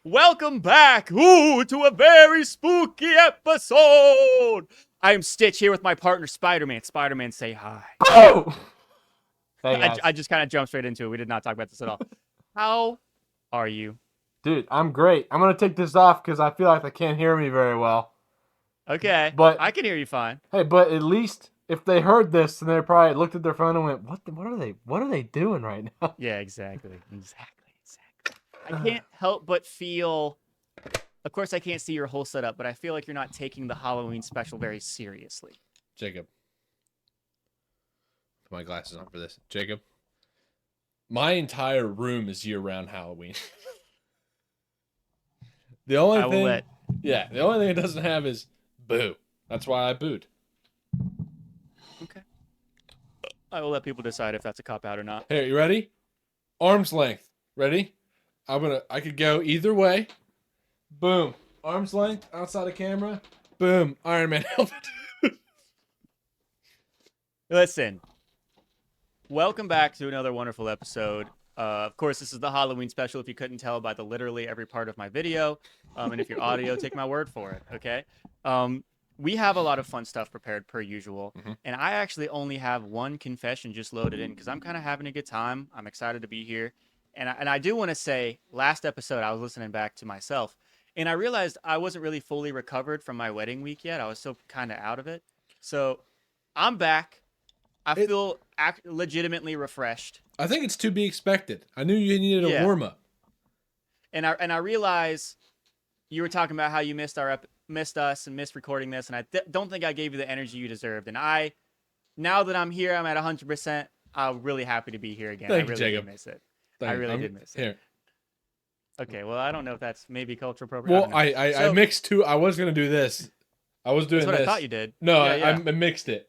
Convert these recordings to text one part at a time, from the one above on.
Welcome back, to a very spooky episode. I am Stitch here with my partner Spider-Man. Spider-Man, say hi. Oh! Hey guys. I just kind of jumped straight into it. We did not talk about this at all. How are you? Dude, I'm great. I'm going to take this off because I feel like they can't hear me very well. Okay, But I can hear you fine. hey, but at least if they heard this, then they probably looked at their phone and went, what are they doing right now? Yeah, exactly. I can't help but feel, of course I can't see your whole setup, but I feel like you're not taking the Halloween special very seriously. Jacob. Put my glasses on for this. Jacob. My entire room is year-round Halloween. The only thing it doesn't have is boo. That's why I booed. Okay. I will let people decide if that's a cop-out or not. Here, you ready? Arm's length. Ready? I could go either way. Boom. Arm's length outside of camera. Boom. Iron Man helmet. Listen, welcome back to another wonderful episode. Of course, this is the Halloween special, if you couldn't tell by the literally every part of my video. And if you're audio, take my word for it, okay? We have a lot of fun stuff prepared per usual. And I actually only have one confession just loaded in because I'm kind of having a good time. I'm excited to be here. And I do want to say, last episode, I was listening back to myself, and I realized I wasn't really fully recovered from my wedding week yet. I was still kind of out of it. So I'm back. I feel legitimately refreshed. I think it's to be expected. I knew you needed a warm-up. And I realize you were talking about how you missed us and missed recording this, and I don't think I gave you the energy you deserved. And now that I'm here, I'm at 100%. I'm really happy to be here again. Thank I really Jacob. did miss it. Thank I you. really did miss it. Here. Okay, well, I don't know if that's maybe cultural appropriate. Well, I mixed two. I was going to do this. I was doing that's what this. I thought you did. No, Yeah. I mixed it.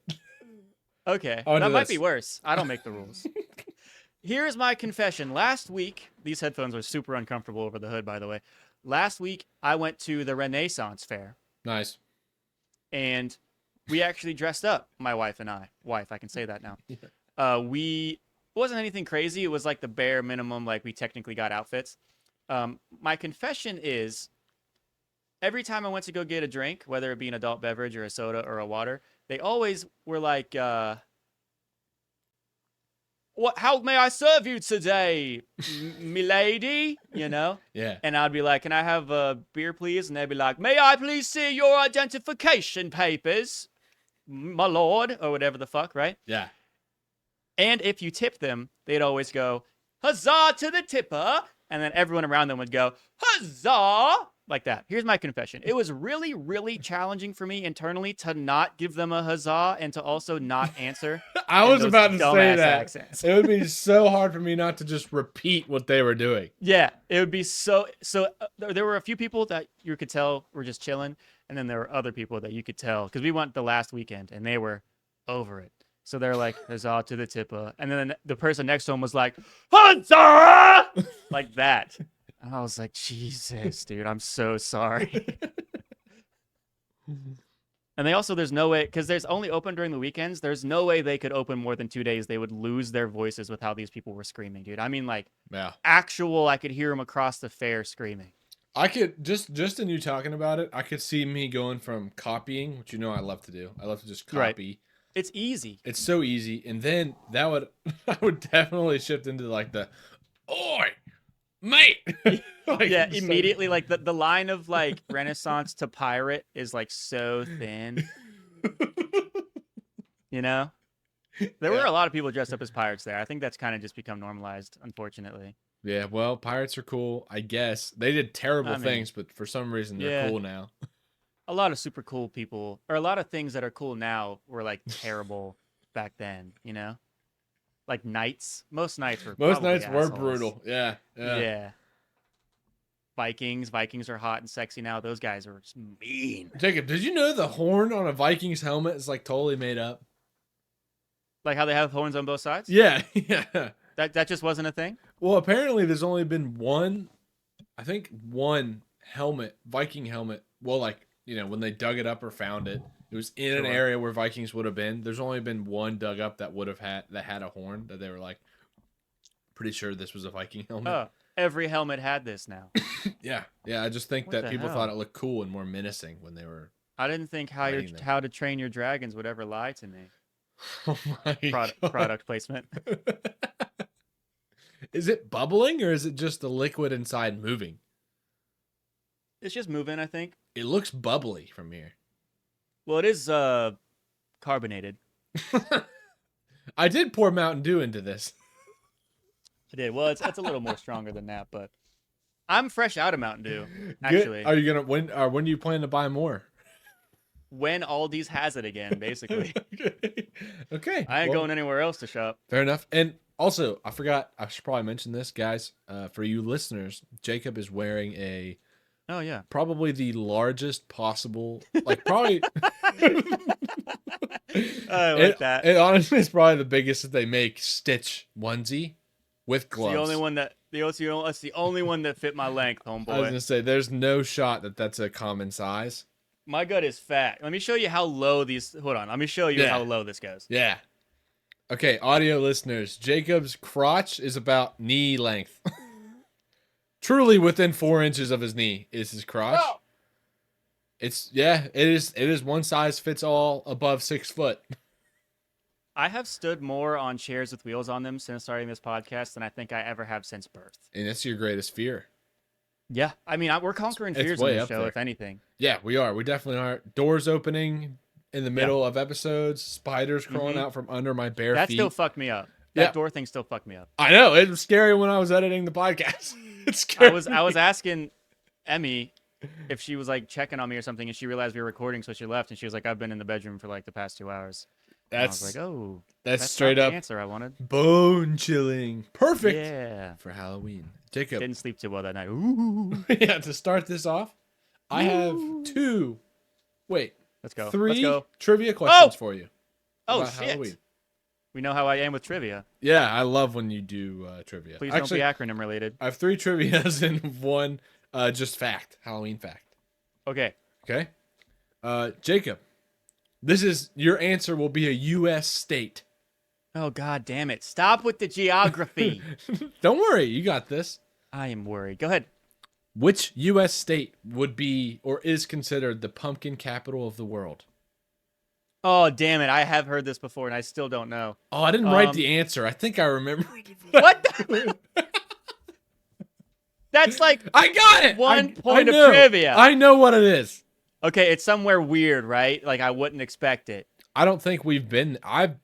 Okay, I'll that do might this. be worse. I don't make the rules. Here's my confession. Last week, these headphones are super uncomfortable over the hood, by the way. Last week, I went to the Renaissance Fair. Nice. And we actually dressed up, my wife and I. Wife, I can say that now. It wasn't anything crazy. It was like the bare minimum, like we technically got outfits. My confession is, every time I went to go get a drink, whether it be an adult beverage or a soda or a water, they always were like, how may I serve you today, milady? You know? Yeah. And I'd be like, can I have a beer, please? And they'd be like, may I please see your identification papers, my lord? Or whatever the fuck, right? Yeah. And if you tip them, they'd always go, huzzah to the tipper. And then everyone around them would go, huzzah, like that. Here's my confession. It was really, really challenging for me internally to not give them a huzzah and to also not answer. I was about to say that. Accents. It would be so hard for me not to just repeat what they were doing. Yeah, it would be so. There were a few people that you could tell were just chilling. And then there were other people that you could tell, because we went the last weekend and they were over it. So they're like, huzzah to the tipper. And then the person next to him was like, huzzah! Like that. And I was like, Jesus, dude, I'm so sorry. And they also, there's no way, because there's only open during the weekends, there's no way they could open more than 2 days. They would lose their voices with how these people were screaming, dude. I mean, like, I could hear them across the fair screaming. I could, just in you talking about it, I could see me going from copying, which you know I love to do. I love to just copy. Right. It's easy. It's so easy. And then I would definitely shift into like the, oi, mate. Like, yeah, immediately, like the line of like Renaissance to pirate is like so thin. You know? There were a lot of people dressed up as pirates there. I think that's kind of just become normalized, unfortunately. Yeah, well, pirates are cool, I guess. They did terrible things, but for some reason they're cool now. A lot of super cool people, or a lot of things that are cool now were like terrible back then, you know? Like knights. Most knights were brutal. Yeah. Vikings are hot and sexy now. Those guys are mean. Jacob, did you know the horn on a Viking's helmet is like totally made up? Like how they have horns on both sides? Yeah. That just wasn't a thing? Well, apparently there's only been one helmet, Viking helmet. Well, like, you know, when they dug it up or found it, it was in an area where Vikings would have been. There's only been one dug up that had a horn that they were like pretty sure this was a Viking helmet. Every helmet had this now. Yeah. I just think What that the people hell? thought it looked cool and more menacing when they were. I didn't think Writing them. How to Train Your Dragons would ever lie to me. Oh my God. Product placement. Is it bubbling or is it just the liquid inside moving? It's just moving, I think. It looks bubbly from here. Well, it is carbonated. I did pour Mountain Dew into this. I did. Well, it's a little more stronger than that, but I'm fresh out of Mountain Dew. Good. Actually, Are you gonna when do you plan to buy more? when Aldi's has it again, basically. Okay. I ain't well, going anywhere else to shop. Fair enough. And also, I forgot. I should probably mention this, guys. For you listeners, Jacob is wearing Oh yeah. probably the largest possible, like probably. I like that. It honestly is probably the biggest that they make Stitch onesie with It's gloves. the only one that that's the only one that fit my length, I was homeboy. gonna say, there's no shot that that's a common size. My gut is fat. Let me show you how low these. Hold on. Let me show you Yeah. how low this goes. Yeah. Okay, audio listeners, Jacob's crotch is about knee length. Truly within 4 inches of his knee is his crotch. Oh! It is one size fits all above 6 foot. I have stood more on chairs with wheels on them since starting this podcast than I think I ever have since birth. And that's your greatest fear. Yeah, I mean, we're conquering It's fears on way this up show, there. if anything. Yeah, we are. We definitely are. Doors opening in the middle of episodes, spiders crawling out from under my bare That feet. still fucked me up. That Yeah. door thing still fucked me up. I know, it was scary when I was editing the podcast. It's scary. I was asking Emmy if she was like checking on me or something, and she realized we were recording, so she left, and she was like, "I've been in the bedroom for like the past 2 hours." And I was That's like, "Oh, that's that's straight not up the answer I wanted." bone chilling. Perfect Yeah, for Halloween. Jacob. didn't sleep too well that night. Ooh, Yeah, to start this off, I have two. Wait, let's go. three Let's go. trivia questions for you. Oh about shit! Halloween. We know how I am with trivia. Yeah, I love when you do trivia. Please Actually, don't be acronym related. I have 3 trivias and one just fact, Halloween fact. Okay. Okay, Jacob, this is your answer. Will be a U.S. state. Oh god damn it! Stop with the geography. Don't worry, you got this. I am worried. Go ahead. Which U.S. state would be or is considered the pumpkin capital of the world? Oh damn it! I have heard this before, and I still don't know. Oh, I didn't write the answer. I think I remember. What? That's like I got it. One I point of know. trivia. I know what it is. okay. It's somewhere weird, right? Like I wouldn't expect it. I don't think we've been. I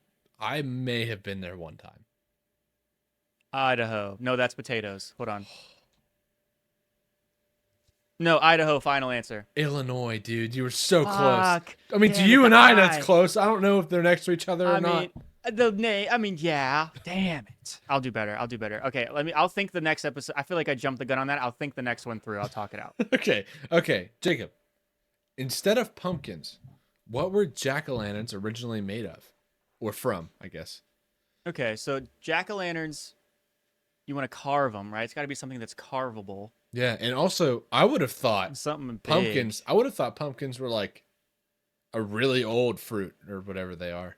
may have been there one time. Idaho. No, that's potatoes. Hold on. No, Idaho. Final answer. Illinois, dude, you were so close. Fuck. I mean, to Damn you it, and I, I- that's close. I don't know if they're next to each other or I not. mean, the name. I mean, yeah. Damn it. I'll do better. I'll do better. Okay, I'll think the next episode. I feel like I jumped the gun on that. I'll think the next one through. I'll talk it out. Okay, Jacob. Instead of pumpkins, what were jack-o'-lanterns originally made of, or from? I guess. Okay, so jack-o'-lanterns. You want to carve them, right? It's got to be something that's carvable. Yeah, and also I would have thought Something big. pumpkins. I would have thought pumpkins were like a really old fruit or whatever they are.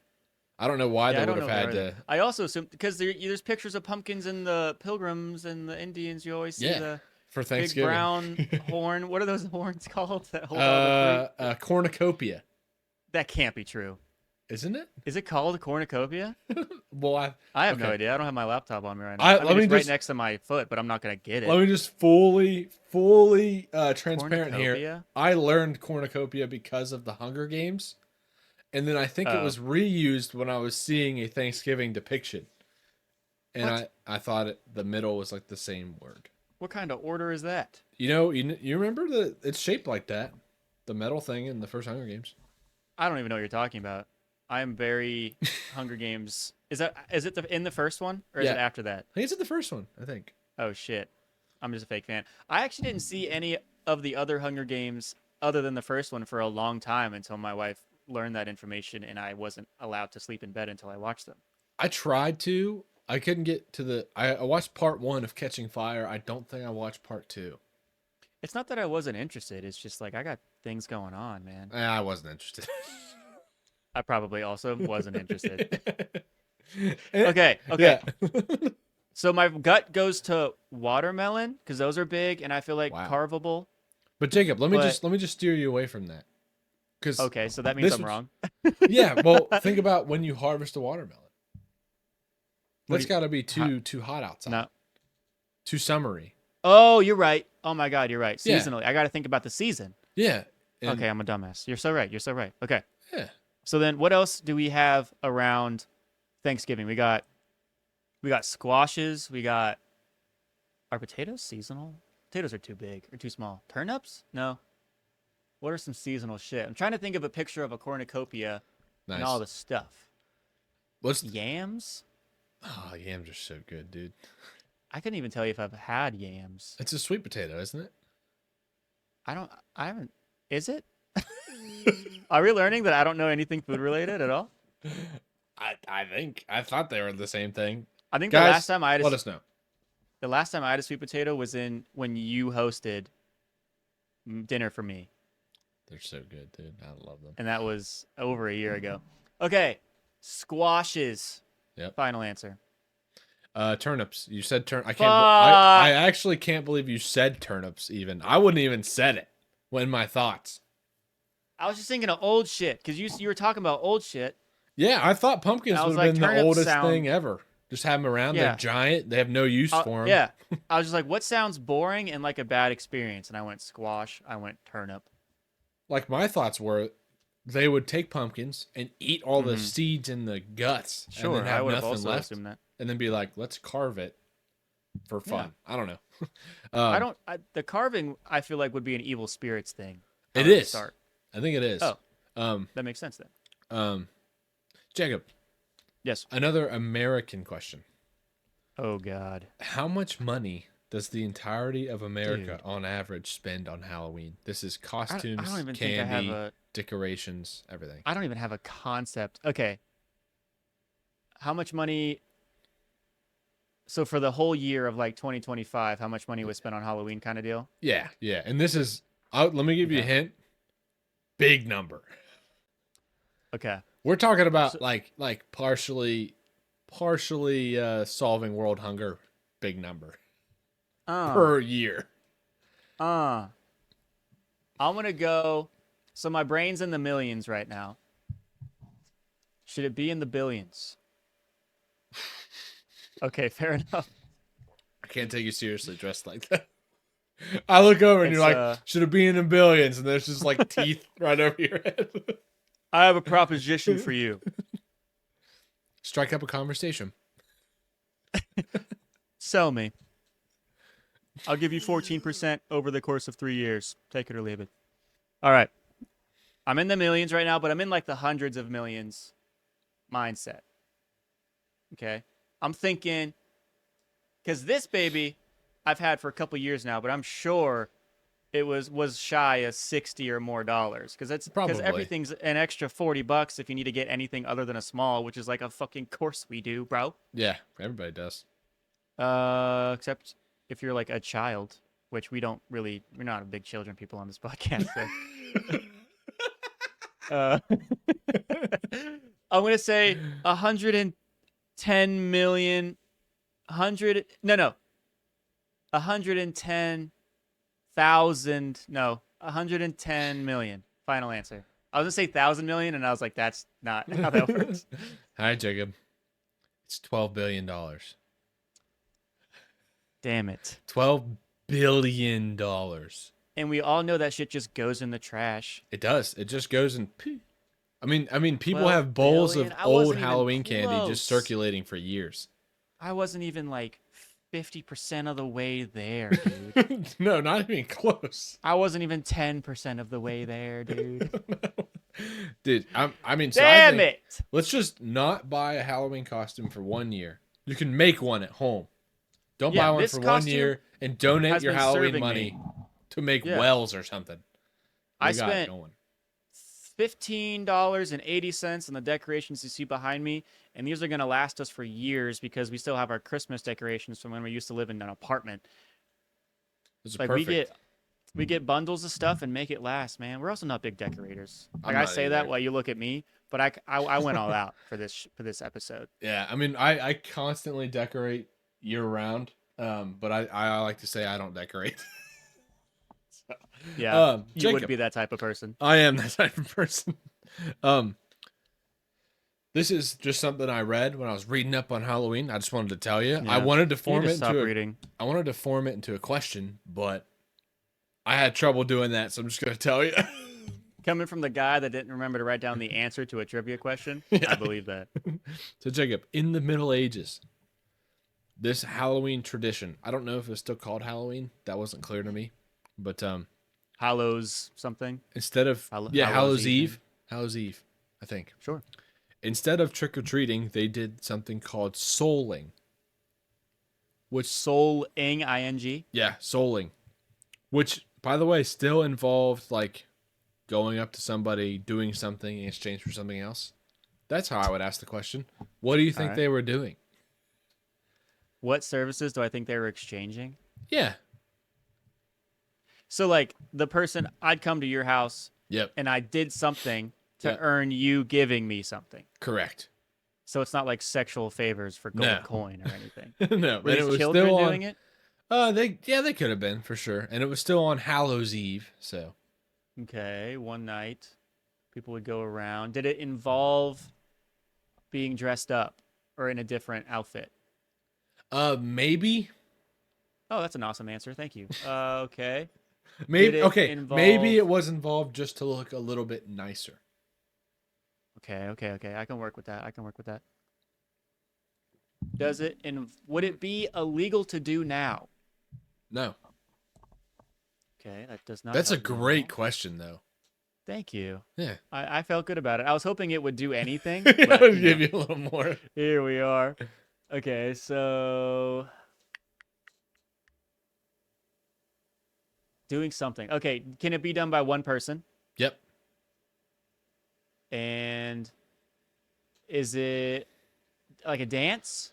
I don't know why Yeah, I they don't would have know had to. I also assume because there's pictures of pumpkins in the Pilgrims and the Indians. You always see Yeah, the For big Thanksgiving. brown horn. What are those horns called that hold all the fruit? Cornucopia, That can't be true. isn't it? Is it called a cornucopia? Well, I have no Okay. idea. I don't have my laptop on me right now. I- I, let mean, me it's right just- next to my foot, but I'm not gonna get it. let me just fully transparent here. Cornucopia? I learned cornucopia because of the Hunger Games, and then I think it Oh. was reused when I was seeing a Thanksgiving depiction, and What? I thought the middle was like the same word. What kind of order is that? You remember it's shaped like that, the metal thing in the first Hunger Games. I don't even know what you're talking about. I am very Hunger Games. Is it in the first one or is Yeah. it after that? I think it's in the first one. I think. Oh shit. I'm just a fake fan. I actually didn't see any of the other Hunger Games other than the first one for a long time until my wife learned that information and I wasn't allowed to sleep in bed until I watched them. I tried to. I couldn't get to the. I watched part 1 of Catching Fire. I don't think I watched part 2. It's not that I wasn't interested. It's just like I got things going on, man. I wasn't interested. I probably also wasn't interested. And- Okay. Yeah. So my gut goes to watermelon because those are big and I feel like Wow. carvable. But Jacob, let me But- just steer you away from that. Because Okay, so that means This I'm was- wrong. yeah, well, think about when you harvest a watermelon. What That's do you- got to be too hot outside. No. Too summery. Oh, you're right. Oh my God, you're right. Yeah. Seasonally, I got to think about the season. Yeah. and- Okay, I'm a dumbass. You're so right. You're so right. Okay. Yeah. So then, what else do we have around Thanksgiving? We got squashes. We got are potatoes seasonal? Potatoes are too big or too small. Turnips? No. What are some seasonal shit? I'm trying to think of a picture of a cornucopia Nice. and all the stuff. What's Yams? Oh, yams are so good, dude. I couldn't even tell you if I've had yams. It's a sweet potato, isn't it? I haven't. Is it? Are we learning that I don't know anything food related at all? I thought they were the same thing. I think Guys, the last time I had let us know. the last time I had a sweet potato was when you hosted dinner for me, They're so good, dude. I love them. and that was over a year ago. Okay, squashes. Yep. Final answer. Turnips. You said I can't. Fuck. I actually can't believe you said turnips. Even I wouldn't even said it. When my thoughts. I was just thinking of old shit because you were talking about old shit. Yeah, I thought pumpkins I would was have like, been the turnips oldest sound- thing ever. Just have them around. Yeah. They're giant. They have no use for them. Yeah, I was just like, what sounds boring and like a bad experience? And I went squash. I went turnip. Like my thoughts were, they would take pumpkins and eat all the Mhm. seeds and the guts, and Sure, then I have would have nothing also left, assumed that. and then be like, let's carve it for fun. I don't know. I don't. The carving, I feel like would be an evil spirits thing. It to is. Start. I think it is. Oh. Um. That makes sense then. Jacob. Yes. Another American question. Oh God. How much money does the entirety of America, Dude. on average, spend on Halloween? This is I costumes, don't even candy, think I have a. decorations, everything. I don't even have a concept. Okay. How much money? So for the whole year of like 2025, how much money was spent on Halloween, kind of deal? Yeah, yeah. And this is, let me give you a Okay. hint. Big number. Okay. We're talking about So- like partially solving world hunger. Big number per year. I'm gonna go. So my brain's in the millions right now. Should it be in the billions? Okay, fair enough. I can't take you seriously dressed like that. I look over and It's, you're like, should it be in the billions? And there's just like teeth right over your head. I have a proposition for you. Strike up a conversation. Sell me. I'll give you 14% over the course of 3 years. Take it or leave it. All right. I'm in the millions right now, but I'm in like the hundreds of millions mindset. Okay. I'm thinking, because this baby I've had for a couple years now, but I'm sure it was shy of 60 or more dollars because Probably. everything's an extra $40 if you need to get anything other than a small, which is like a fucking course we do, bro. Yeah, everybody does. Except if you're like a child, which we're not a big children people on this podcast. So. I'm gonna say 110 million, 110 million. Final answer. I was gonna say 1,000 million, and I was like, that's not how that works. All right, Jacob. It's $12 billion. Damn it. $12 billion. And we all know that shit just goes in the trash. It does. It just goes and. I mean, people 12 have bowls billion? of I old wasn't even Halloween candy close. just circulating for years. I wasn't even like 50% of the way there, dude. No, not even close. I wasn't even 10% of the way there, dude. Dude, I mean, so Damn it! Let's just not buy a Halloween costume for 1 year. You can make one at home. Don't Yeah, buy one this for 1 costume year and donate has your been Halloween serving money me. to make Yeah. wells or something. I We got it spent going. $15.80 on the decorations you see behind me, and these are gonna last us for years because we still have our Christmas decorations from when we used to live in an apartment. This is Like perfect. we get bundles of stuff and make it last, man. We're also not big decorators. I'm Like I not say that either. while you look at me, but I went all out for this episode. Yeah, I mean, I constantly decorate year round. But I like to say I don't decorate. Yeah, you Jacob, would be that type of person. I am that type of person. Um, this is just something I read when I was reading up on Halloween. I just wanted to tell you. I Yeah. wanted to You form need it to stop into a, reading. I wanted to form it into a question, but I had trouble doing that, so I'm just gonna tell you. Coming from the guy that didn't remember to write down the answer to a trivia question, Yeah. I believe that. So Jacob, in the Middle Ages, this Halloween tradition, I don't know if it's still called Halloween. That wasn't clear to me. But Hallows something. instead of Hallows Hallows evening. Eve. Hallows Eve, I think. Sure. Instead of trick or treating, they did something called souling. Which Soul-ing, ing. yeah, souling. Which, by the way, still involved like going up to somebody, doing something in exchange for something else. That's how I would ask the question. What do you think right. they were doing? What services do I think they were exchanging? Yeah. So, like, the person, I'd come to your house Yep. and I did something to Yeah. earn you giving me something. Correct. So it's not like sexual favors for gold No. coin or anything. No, Were and it these was children still doing on. it? They could have been for sure, and it was still on Hallows Eve. So Okay, one night, people would go around. Did it involve being dressed up or in a different outfit? maybe, Oh, that's an awesome answer. Thank you. Okay. maybe it okay, maybe involve- it was involved just to look a little bit nicer. Okay. I can work with that. Would it be illegal to do now? No, Okay, that does not. that's a help me at great all. question though. Thank you. Yeah, I felt good about it. I was hoping it would do anything. I'll But, you know, give you a little more. here we are. Okay, so doing something. Okay, can it be done by one person? Yep. And is it like a dance?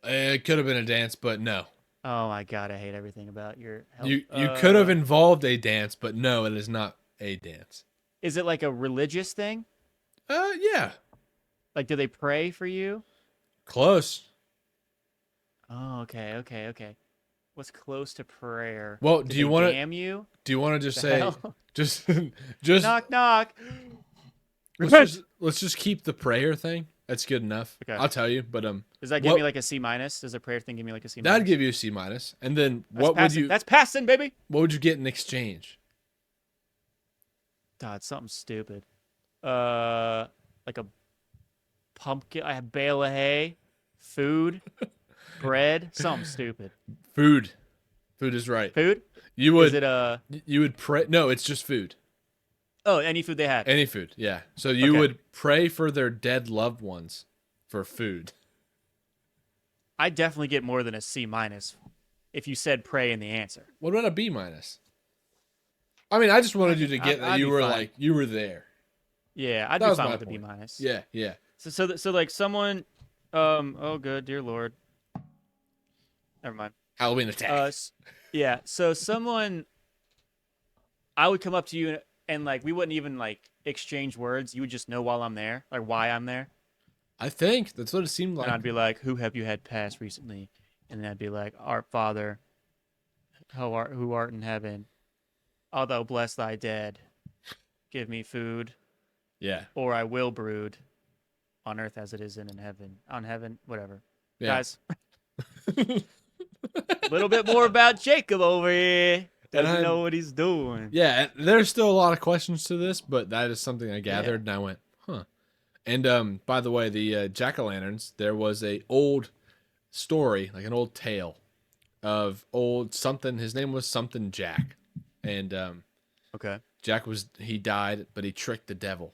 It could have been a dance, but no. Oh my god, I hate everything about your help. You could have involved a dance, but no, it is not a dance. Is it like a religious thing? Yeah, Like, do they pray for you? close. Oh, okay. What's close to prayer? Well, Do do you they want to? damn you? Do you want to just The say hell? just just Knock knock. let's just keep the prayer thing. That's good enough. Okay. I'll tell you, but Does that give what- me like a C minus? Does a prayer thing give me like a C minus? that'd give you a C minus. And then That's what would passing. you That's passing, baby. what would you get in exchange? God, something stupid. Like a pumpkin. I have bale of hay, food, bread. Something stupid. Food. Food is right. Food? You would Is it you would pray. No, it's just food. Oh, any food they had. Any food. Yeah. So you Okay. would pray for their dead loved ones for food. I definitely get more than a C minus if you said pray in the answer. What about a B minus? I mean, I just wanted you to get that I'd you be were fine. like you were there. Yeah, I'd That be was fine my with a B point. minus. Yeah. So like someone, oh good, dear Lord. Never mind. Halloween attack. Yeah. So someone, I would come up to you and like we wouldn't even like exchange words. You would just know while I'm there, like why I'm there, I think that's what it seemed like. and I'd be like, "Who have you had pass recently?" And then I'd be like, "Our Father, who art in heaven, although bless thy dead, give me food, Yeah. or I will brood, on earth as it is in heaven, on heaven, whatever." Yeah. Guys, a little bit more about Jacob over here. Doesn't I'm- know what he's doing. Yeah, there's still a lot of questions to this, but that is something I gathered, and I went, huh. And by the way, the jack-o'-lanterns, there was a old story, like an old tale of old something. His name was something Jack, and Okay. Jack he died, but he tricked the devil.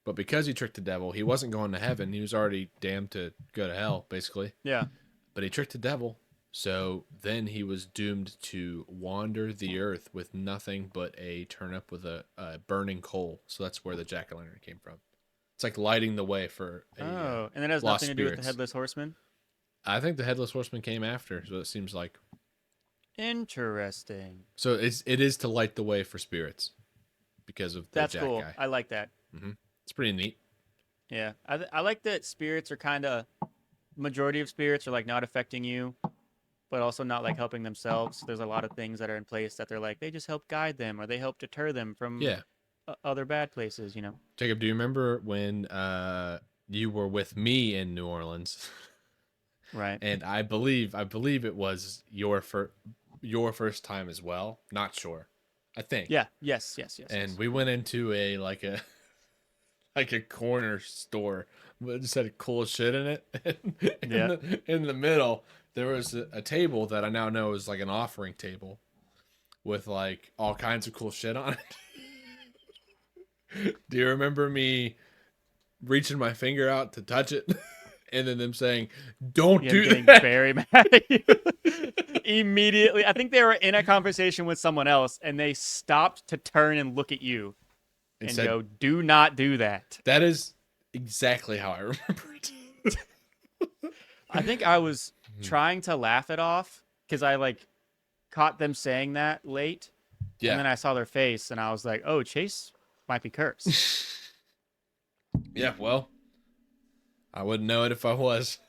But because he tricked the devil, he wasn't going to heaven. He was already damned to go to hell, basically. Yeah. But he tricked the devil. So then he was doomed to wander the earth with nothing but a turnip with a burning coal. So that's where the jack-o'-lantern came from. It's like lighting the way for Oh, and that has lost nothing to do with the spirits. headless horseman. I think the headless horseman came after, so it seems like. Interesting. So it is to light the way for spirits because of the That's jack cool. guy. I like that. It's pretty neat. Yeah, I like that spirits are kind of majority of spirits are like not affecting you. but also not like helping themselves. There's a lot of things that are in place that they're like they just help guide them or they help deter them from Yeah. other bad places, you know. Jacob, do you remember when you were with me in New Orleans? Right. And I believe it was your first time as well. Not sure. I think. Yeah. Yes. And we went into a like a like a corner store that just had cool shit in it. And Yeah. in the middle, there was a table that I now know is like an offering table with like all kinds of cool shit on it. Do you remember me reaching my finger out to touch it? And then them saying, "Don't Yeah, do getting that." very mad at you. Immediately. I think they were in a conversation with someone else and they stopped to turn and look at you And and said, go, "Do not do that." "That is exactly how I remember it." I think I was trying to laugh it off because I like caught them saying that late. Yeah. And then I saw their face and I was like, "Oh, Chase might be cursed." Yeah, well, I wouldn't know it if I was.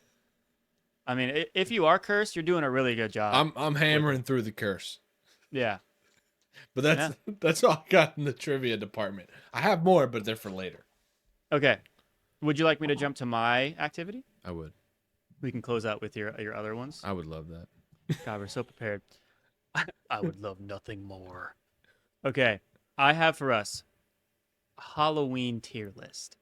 I mean, if you are cursed, you're doing a really good job. I'm hammering through the curse. Yeah. But that's all I got in the trivia department. I have more, but they're for later. Okay. Would you like me to jump to my activity? I would. We can close out with your other ones. I would love that. God, we're so prepared. I would love nothing more. Okay. I have for us a Halloween tier list.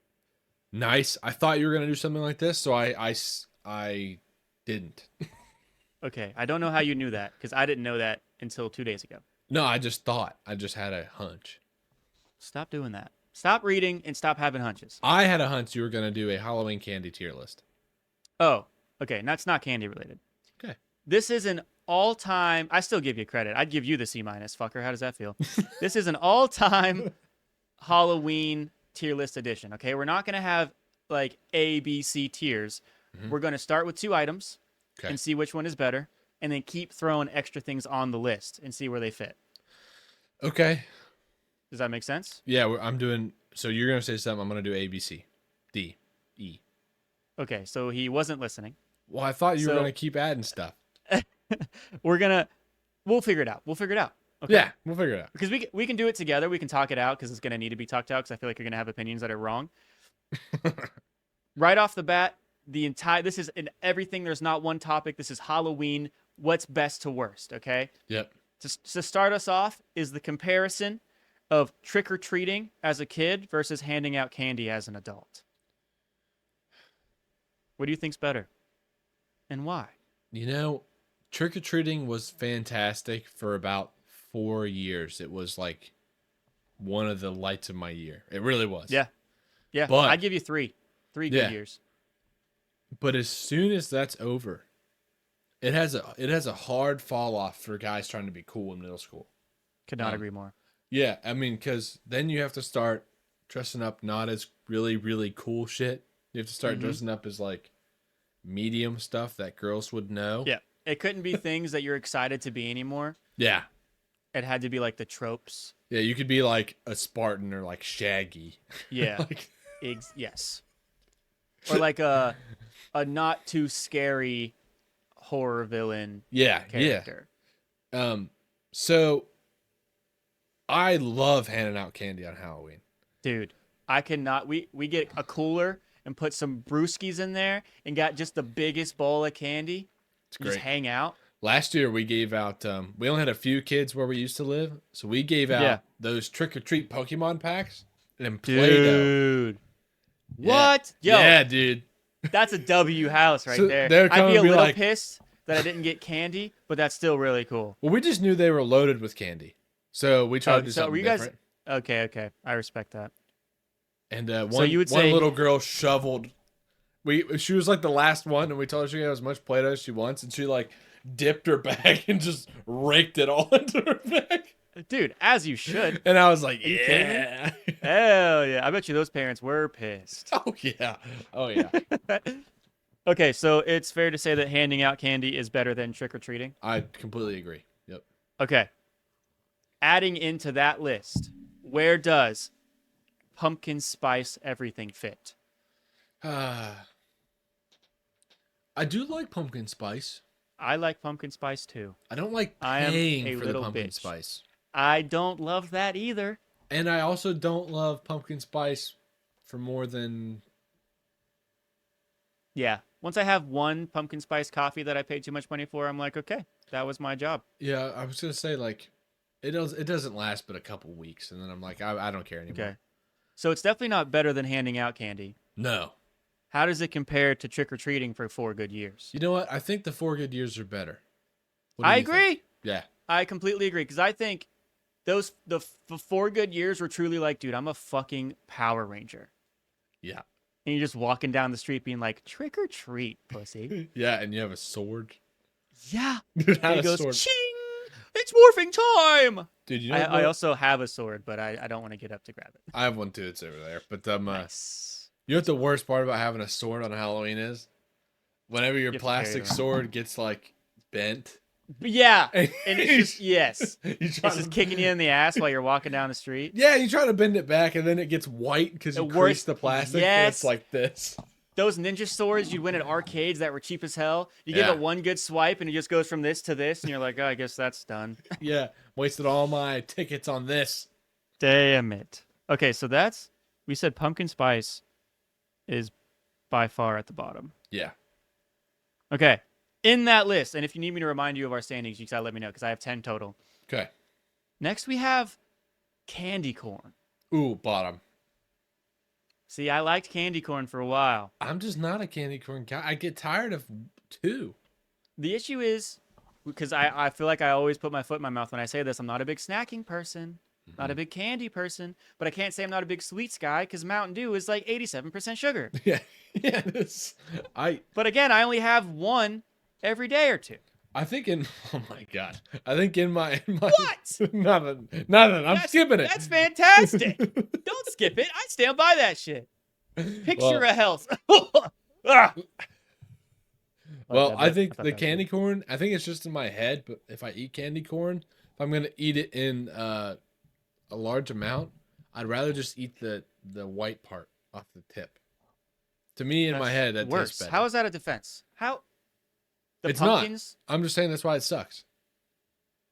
Nice. I thought you were gonna do something like this, so I didn't. Okay. I don't know how you knew that because I didn't know that until 2 days ago. No, I just thought. I just had a hunch. Stop doing that. Stop reading and stop having hunches. I had a hunch you were gonna do a Halloween candy tier list. Oh, okay. That's not candy related. Okay. This is an all-time. I still give you credit. I'd give you the C minus, fucker. How does that feel? This is an all-time Halloween tier list edition. Okay, we're not gonna have like A, B, C tiers. Mhm. We're gonna start with 2 items Okay. and see which one is better, and then keep throwing extra things on the list and see where they fit. Okay. Does that make sense? Yeah, I'm doing. So you're gonna say something. I'm gonna do A, B, C, D, E. Okay, so he wasn't listening. Well, I thought you were So- gonna keep adding stuff. We'll figure it out. Okay. Yeah, we'll figure it out. Because we can do it together. We can talk it out because it's gonna need to be talked out because I feel like you're gonna have opinions that are wrong. Right off the bat, this is in everything. There's not one topic. This is Halloween. What's best to worst? Okay. Yep. To start us off is the comparison of trick or treating as a kid versus handing out candy as an adult. What do you think's better, and why? You know, trick or treating was fantastic for about 4 years. It was like one of the lights of my year. It really was. Yeah. But- I'd give you three Yeah. good years. But as soon as that's over, it has a hard fall off for guys trying to be cool in middle school. Could not agree more. Yeah, I mean, because then you have to start dressing up not as really, really cool shit. You have to start dressing up as like medium stuff that girls would know. Yeah. It couldn't be things that you're excited to be anymore. Yeah. It had to be like the tropes. Yeah, you could be like a Spartan or like Shaggy. Yeah. Like, Yes. Or like a not too scary horror villain yeah, character. yeah. So I love handing out candy on Halloween. Dude, I cannot. We get a cooler and put some brewskis in there and got just the biggest bowl of candy. It's Just great. hang out. Last year we gave out we only had a few kids where we used to live, so we gave out Yeah. those trick or treat Pokemon packs and Play-Doh. Dude. Yeah. What? Yo, Yeah, dude. that's a W house right So there. they're I'd coming be a to be little like- pissed that I didn't get candy, but that's still really cool. Well, we just knew they were loaded with candy, so we tried to do so something were you guys different. okay? I respect that. And So you would one say- little girl shoveled. She was like the last one, and we told her she could have as much Play-Doh as she wants, and she like dipped her bag and just raked it all into her bag. Dude, as you should. And I was like, you kidding me? yeah. Hell yeah. I bet you those parents were pissed. Oh yeah. Oh yeah. Okay, so it's fair to say that handing out candy is better than trick or treating. I completely agree. Yep. Okay. Adding into that list, where does pumpkin spice everything fit? I do like pumpkin spice. I like pumpkin spice too. I don't like I am paying a for the little pumpkin bitch. spice. I don't love that either. And I also don't love pumpkin spice for more than Yeah. Once I have one pumpkin spice coffee that I paid too much money for, I'm like, okay, that was my job. yeah, I was gonna say like it doesn't last but a couple weeks and then I'm like I don't care anymore. Okay. So it's definitely not better than handing out candy. No. How does it compare to trick or treating for 4 good years? You know what? I think the 4 good years are better. What do I you think? agree. Yeah. I completely agree because I think the 4 good years were truly like, dude, I'm a fucking Power Ranger, Yeah. and you're just walking down the street being like, trick or treat, pussy. Yeah, and you have a sword. Yeah. Dude, I And had it a goes, sword. ching! It's morphing time. Dude, you know I what? also have a sword, but I don't want to get up to grab it. I have one too. It's over there. But Nice. you know what the worst part about having a sword on Halloween is? Whenever your You have to carry it plastic around. sword gets like bent, But yeah, and and it's just yes, you it's try just to, kicking you in the ass while you're walking down the street. yeah, you try to bend it back, and then it gets white because you The crease worst- the plastic. And yes. it's like this. Those ninja swords you'd win at arcades that were cheap as hell. You give Yeah. it one good swipe and it just goes from this to this, and you're like, oh, I guess that's done. Yeah, wasted all my tickets on this. Damn it. Okay, so we said pumpkin spice is by far at the bottom. Yeah. Okay, in that list, and if you need me to remind you of our standings, you gotta let me know because I have 10 total. Okay. Next, we have candy corn. Ooh, bottom. See, I liked candy corn for a while. I'm just not a candy corn guy. I get tired of two. The issue is because I feel like I always put my foot in my mouth when I say this. I'm not a big snacking person, not a big candy person, but I can't say I'm not a big sweets guy because Mountain Dew is like 87% sugar. Yeah. Yeah. This. But again, I only have one every day or two. I think in oh my god. I think in my What? Nothing. I'm skipping it. That's fantastic. Don't skip it. I stand by that shit. Picture Well- of health. Ah. Well, that I bit- think thought the that was candy good. corn, I think it's just in my head, but if I eat candy corn, if I'm going to eat it in a large amount, I'd rather just eat the white part off the tip. To me, in my That's head, that worse. tastes better. How is that a defense? How? The It's not. pumpkins? I'm just saying that's why it sucks.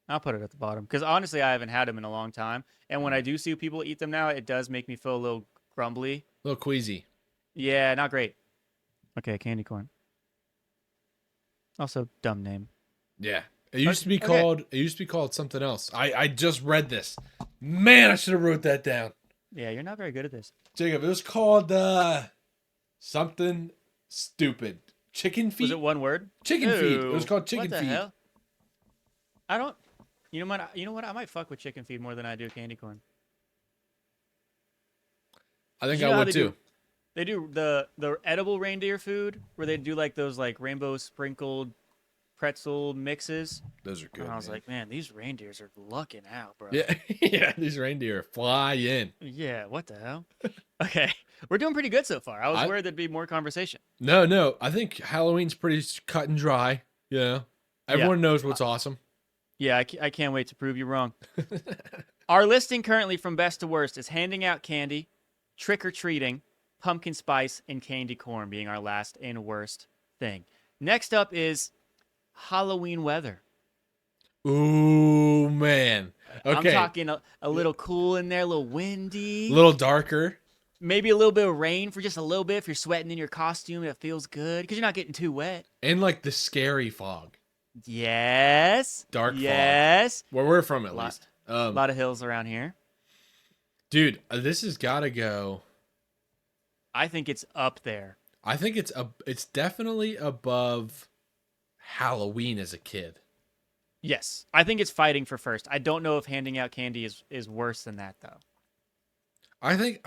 I'll put it at the bottom because honestly, I haven't had them in a long time. And when I do see people eat them now, it does make me feel a little grumbly. A little queasy. Yeah, not great. Okay, candy corn. Also, dumb name. Yeah. It used to be Okay. called it used to be called something else. I just read this. Man, I should have wrote that down. Yeah, you're not very good at this. Jacob, it was called something stupid. Chicken feet? Was it one word? Chicken feet. It was Ew, called chicken what the feet. hell? I don't. You know what? You know what? I might fuck with chicken feed more than I do candy corn. I think You know I how would they too. do- They do the edible reindeer food where they do like those like rainbow sprinkled pretzel mixes. Those are good. And I was man. like, man, these reindeers are lucking out, bro. Yeah, yeah, these reindeer fly in. Yeah, what the hell? Okay, we're doing pretty good so far. I was I- worried there'd be more conversation. No, I think Halloween's pretty cut and dry. You know, everyone knows what's awesome. Yeah, I can't wait to prove you wrong. Our listing currently from best to worst is handing out candy, trick or treating, pumpkin spice, and candy corn being our last and worst thing. Next up is Halloween weather. Ooh man. Okay, I'm talking a little cool in there, a little windy. a little darker. Maybe a little bit of rain for just a little bit if you're sweating in your costume. It feels good because you're not getting too wet. And like the scary fog. Yes. Dark fog. Yes. Where we're from at Lot- least. A lot of hills around here. Dude, this has got to go. I think it's up there. I think it's definitely above Halloween as a kid. Yes. I think it's fighting for first. I don't know if handing out candy is worse than that, though. I think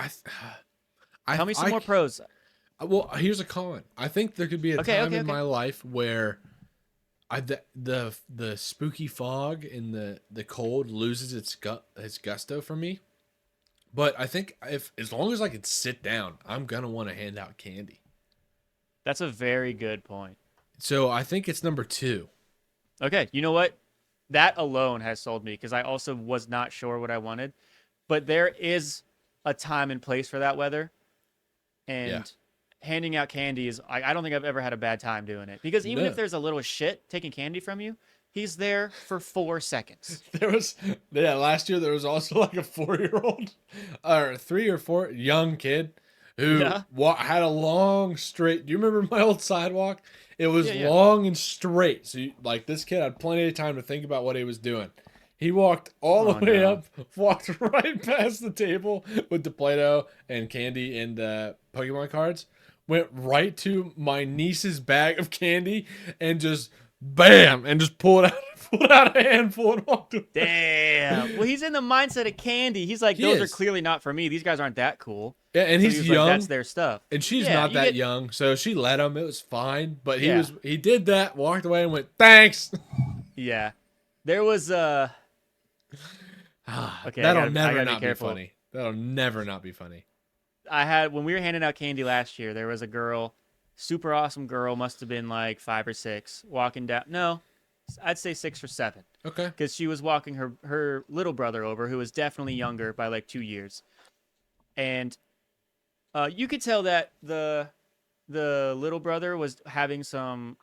Tell me some more pros. Well, here's a con. I think there could be a Okay, time okay, in okay. my life where the spooky fog and the cold loses its gusto for me. But I think as long as I can sit down, I'm gonna want to hand out candy. That's a very good point. So I think it's number 2. Okay, you know what? That alone has sold me because I also was not sure what I wanted. But there is a time and place for that weather. And Yeah. handing out candy is I don't think I've ever had a bad time doing it, because even No. if there's a little shit taking candy from you, he's there for 4 seconds. There was, yeah, last year there was also like a 4-year-old or 3 or 4 young kid who Yeah. had a long straight. Do you remember my old sidewalk? It was Yeah. long and straight. So like this kid had plenty of time to think about what he was doing. He walked all Oh, the way no. up, walked right past the table with the Play-Doh and candy and Pokemon cards, went right to my niece's bag of candy and just bam, and just pulled out a handful and walked away. Damn. Well, he's in the mindset of candy. He's like, He those are is. clearly not for me. These guys aren't that cool. Yeah, and So he's he was young, like, that's their stuff. and she's Yeah, not you that get- young, so she let him. It was fine, but Yeah. he did that, walked away, and went thanks. Yeah. There was Okay, I That'll gotta never be not be careful. funny. That'll never not be funny. I had when we were handing out candy last year, there was a girl, super awesome girl, must have been like 5 or 6, walking down. No, I'd say 6 or 7, Okay. because she was walking her little brother over, who was definitely younger by like 2 years, and you could tell that the little brother was having some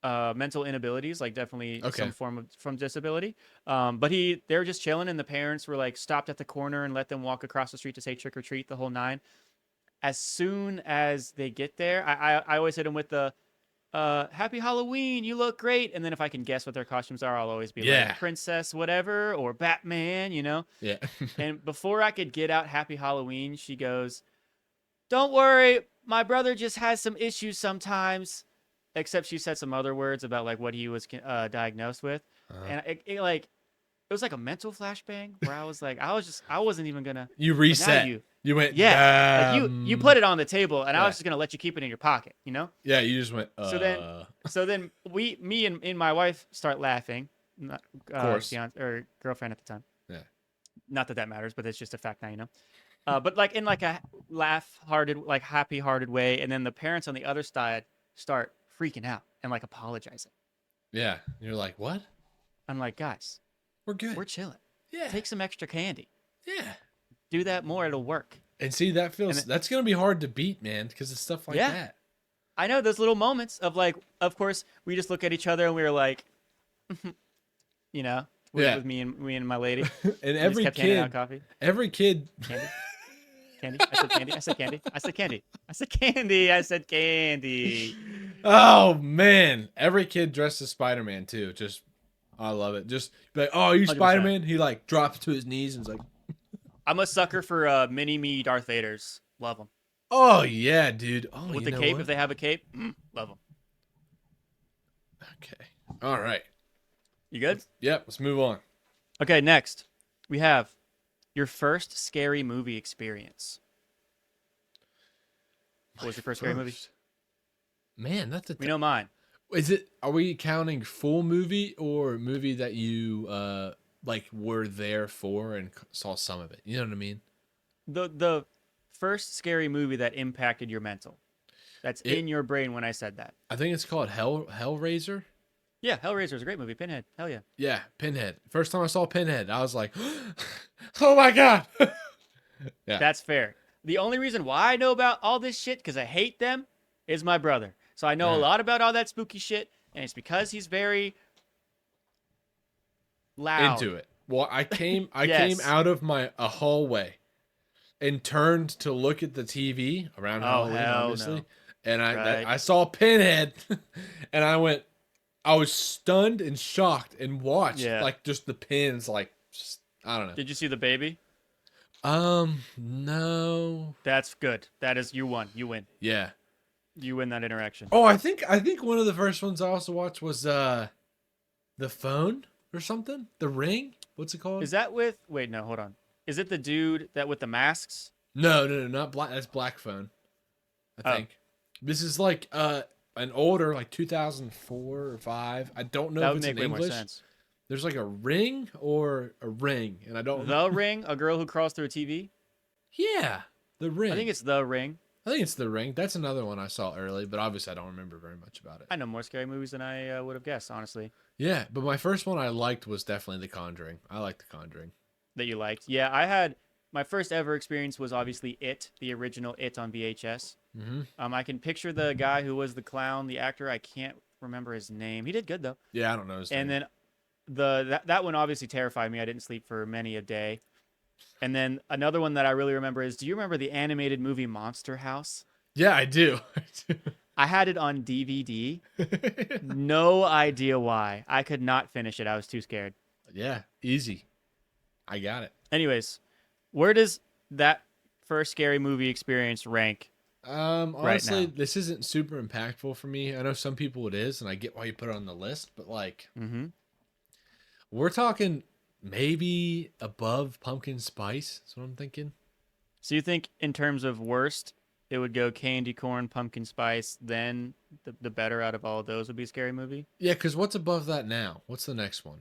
mental inabilities, like definitely Okay. some form of from disability. But they were just chilling, and the parents were like stopped at the corner and let them walk across the street to say trick or treat, the whole 9. As soon as they get there, I always hit them with the Happy Halloween, you look great. And then if I can guess what their costumes are, I'll always be Yeah. like princess whatever or Batman, you know. Yeah. And before I could get out Happy Halloween, she goes, "Don't worry, my brother just has some issues sometimes." Except she said some other words about like what he was diagnosed with, and it was like a mental flashbang where I was like, I wasn't even gonna. You but now reset. you, You went yeah, like damn. you put it on the table, and I Yeah. was just gonna let you keep it in your pocket, you know. Yeah, you just went. So then me and my wife start laughing, not, course. or girlfriend at the time. Yeah. Not that matters, but it's just a fact now, you know. But like in like a laugh-hearted, like happy-hearted way, and then the parents on the other side start freaking out and like apologizing. Yeah. You're like, what? I'm like, guys, We're good. we're chilling. Yeah. Take some extra candy. Yeah. Do that more. It'll work. And see, that feels And that's gonna be hard to beat, man, because it's stuff like Yeah. that. I know those little moments of like, of course, we just look at each other and we were like, you know, Yeah. with me and my lady. And We just every kept handing out kid, coffee. every kid. Candy. Candy. I said candy. I said candy. I said candy. I said candy. I said candy. Oh man, every kid dressed as Spider-Man too. Just, I love it. Just be like, oh, you 100%. Spider-Man? He like drops to his knees and is like, I'm a sucker for mini me Darth Vaders. Love them. oh yeah, dude. Oh, With you the know cape, what? if they have a cape, love them. Okay. All right. You good? Yep. Let's move on. Okay, next we have your first scary movie experience. What was your first scary movie? Man, that's a. We know mine. Is it? Are we counting full movie or movie that you like were there for and saw some of it? You know what I mean? The first scary movie that impacted your mental. That's in your brain when I said that. I think it's called Hellraiser. Yeah, Hellraiser is a great movie. Pinhead. Hell yeah. Yeah, Pinhead. First time I saw Pinhead, I was like, oh my god. Yeah. That's fair. The only reason why I know about all this shit, because I hate them, is my brother. So I know a lot about all that spooky shit, and it's because he's very loud. Into it. Well, I came Yes. out of a hallway and turned to look at the TV around Halloween, hell obviously. no. And Right. I saw Pinhead and I was stunned and shocked and watched like just the pins like just, I don't know. Did you see the baby? No. That's good. That is, you won. You win. Yeah. You win that interaction. Oh, I think one of the first ones I also watched was The Phone or something. The Ring. What's it called? Is that with? Wait, no, hold on. Is it the dude that with the masks? No, not Black. That's Black Phone. I think. This is like an older, like 2004 or 5. I don't know That if would it's make in way more English. sense. There's like a ring or a ring, and I don't. The Ring, a girl who crawls through a TV. Yeah, the Ring. I think it's The Ring. it's the Ring. That's another one I saw early, but obviously I don't remember very much about it. I know more scary movies than I would have guessed, honestly. Yeah, but my first one I liked was definitely The Conjuring. I like The Conjuring. That you liked. Yeah, I had my first ever experience was obviously It, the original It on VHS. Mm-hmm. I can picture the guy who was the clown, the actor. I can't remember his name. He did good though. Yeah, I don't know his And name. then that one obviously terrified me. I didn't sleep for many a day. And then another one that I really remember is, do you remember the animated movie Monster House? Yeah, I do. I had it on DVD. No idea why. I could not finish it. I was too scared. Yeah, easy. I got it. Anyways, where does that first scary movie experience rank? Honestly, now. this isn't super impactful for me. I know some people it is, and I get why you put it on the list, but like, Mm-hmm. we're talking maybe above pumpkin spice. That's what I'm thinking. So you think in terms of worst, it would go candy corn, pumpkin spice, then the better out of all of those would be a scary movie? Yeah, because what's above that now? What's the next one?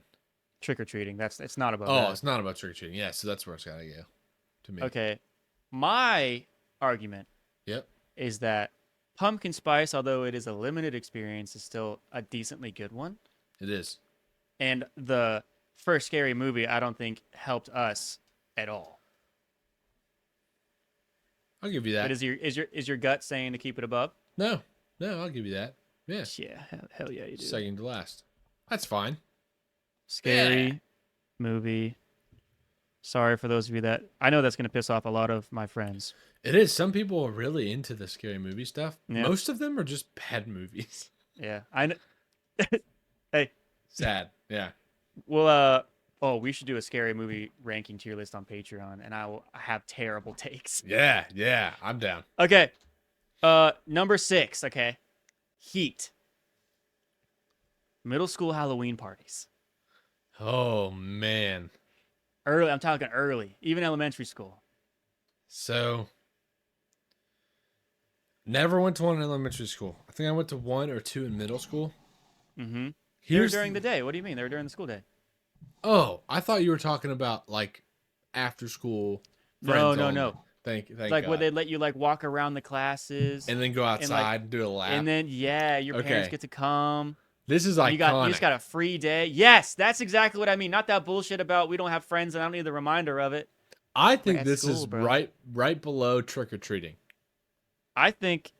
Trick or treating. It's not above Oh, that. it's not about trick or treating. Yeah, so that's where it's gotta go. To me. Okay. My argument Yep. is that pumpkin spice, although it is a limited experience, is still a decently good one. It is. And the first scary movie, I don't think helped us at all. I'll give you that. But is your gut saying to keep it above? No, I'll give you that. Yeah. Yeah, hell yeah, you do. Second to last. That's fine. Scary movie. Sorry for those of you that I know that's gonna piss off a lot of my friends. It is. Some people are really into the scary movie stuff. Yeah. Most of them are just bad movies. Yeah, I know. Hey, Sad. Yeah. well, oh, we should do a scary movie ranking tier list on Patreon, and I have terrible takes. Yeah. I'm down. Okay, number 6. Okay, Heat. Middle school Halloween parties. Oh man. Early, I'm talking early, even elementary school. So never went to one in elementary school. I think I went to 1 or 2 in middle school. Mm-hmm. They were Here's during the day. What do you mean? They were during the school day. Oh, I thought you were talking about like after school. No. friends only. Thank Like God. where they let you like walk around the classes, and then go outside and do a lap. and then your parents Okay. get to come. This is You iconic. just got a free day. Yes, that's exactly what I mean. Not that bullshit about we don't have friends and I don't need the reminder of it. I think at this school, is bro. right below trick or treating. I think.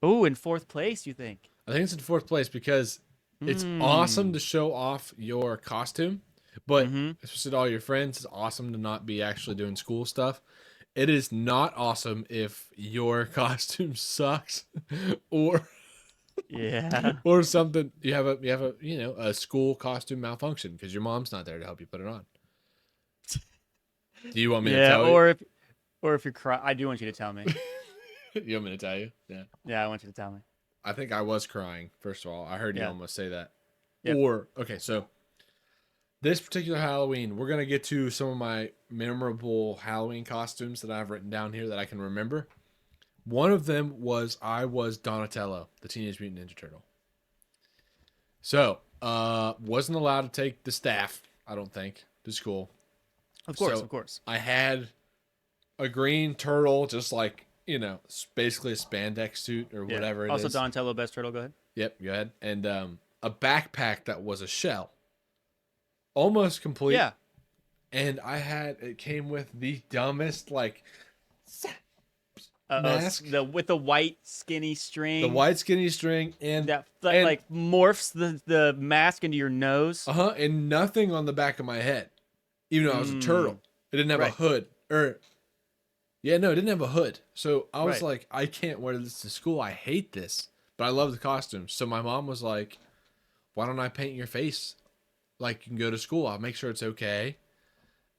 Oh, in 4th place, you think? I think it's in 4th place because it's awesome to show off your costume, but especially to all your friends, it's awesome to not be actually doing school stuff. It is not awesome if your costume sucks or Yeah. or something you have a a school costume malfunction because your mom's not there to help you put it on. Do you want me to tell or if you're crying, I do want you to tell me. you? You want me to tell you? Yeah. Yeah, I want you to tell me. I think I was crying, first of all. I heard you Yeah. almost say that. Yep. Or, okay, so this particular Halloween, we're going to get to some of my memorable Halloween costumes that I've written down here that I can remember. One of them was I was Donatello, the Teenage Mutant Ninja Turtle. So, wasn't allowed to take the staff, I don't think, to school. Of course, So, of course. I had a green turtle, just like, basically a spandex suit or Yeah. whatever it also, is. Donatello, best turtle. Go ahead. Yep, go ahead. And a backpack that was a shell. Almost complete. Yeah. And it came with the dumbest, like, mask. With the white skinny string. The white skinny string and that and- like morphs the mask into your nose. and nothing on the back of my head. Even though I was a turtle. It didn't have a Right. hood. It didn't have a hood. So I was Right. like, I can't wear this to school. I hate this. But I love the costumes. So my mom was like, why don't I paint your face? Like, you can go to school. I'll make sure it's okay.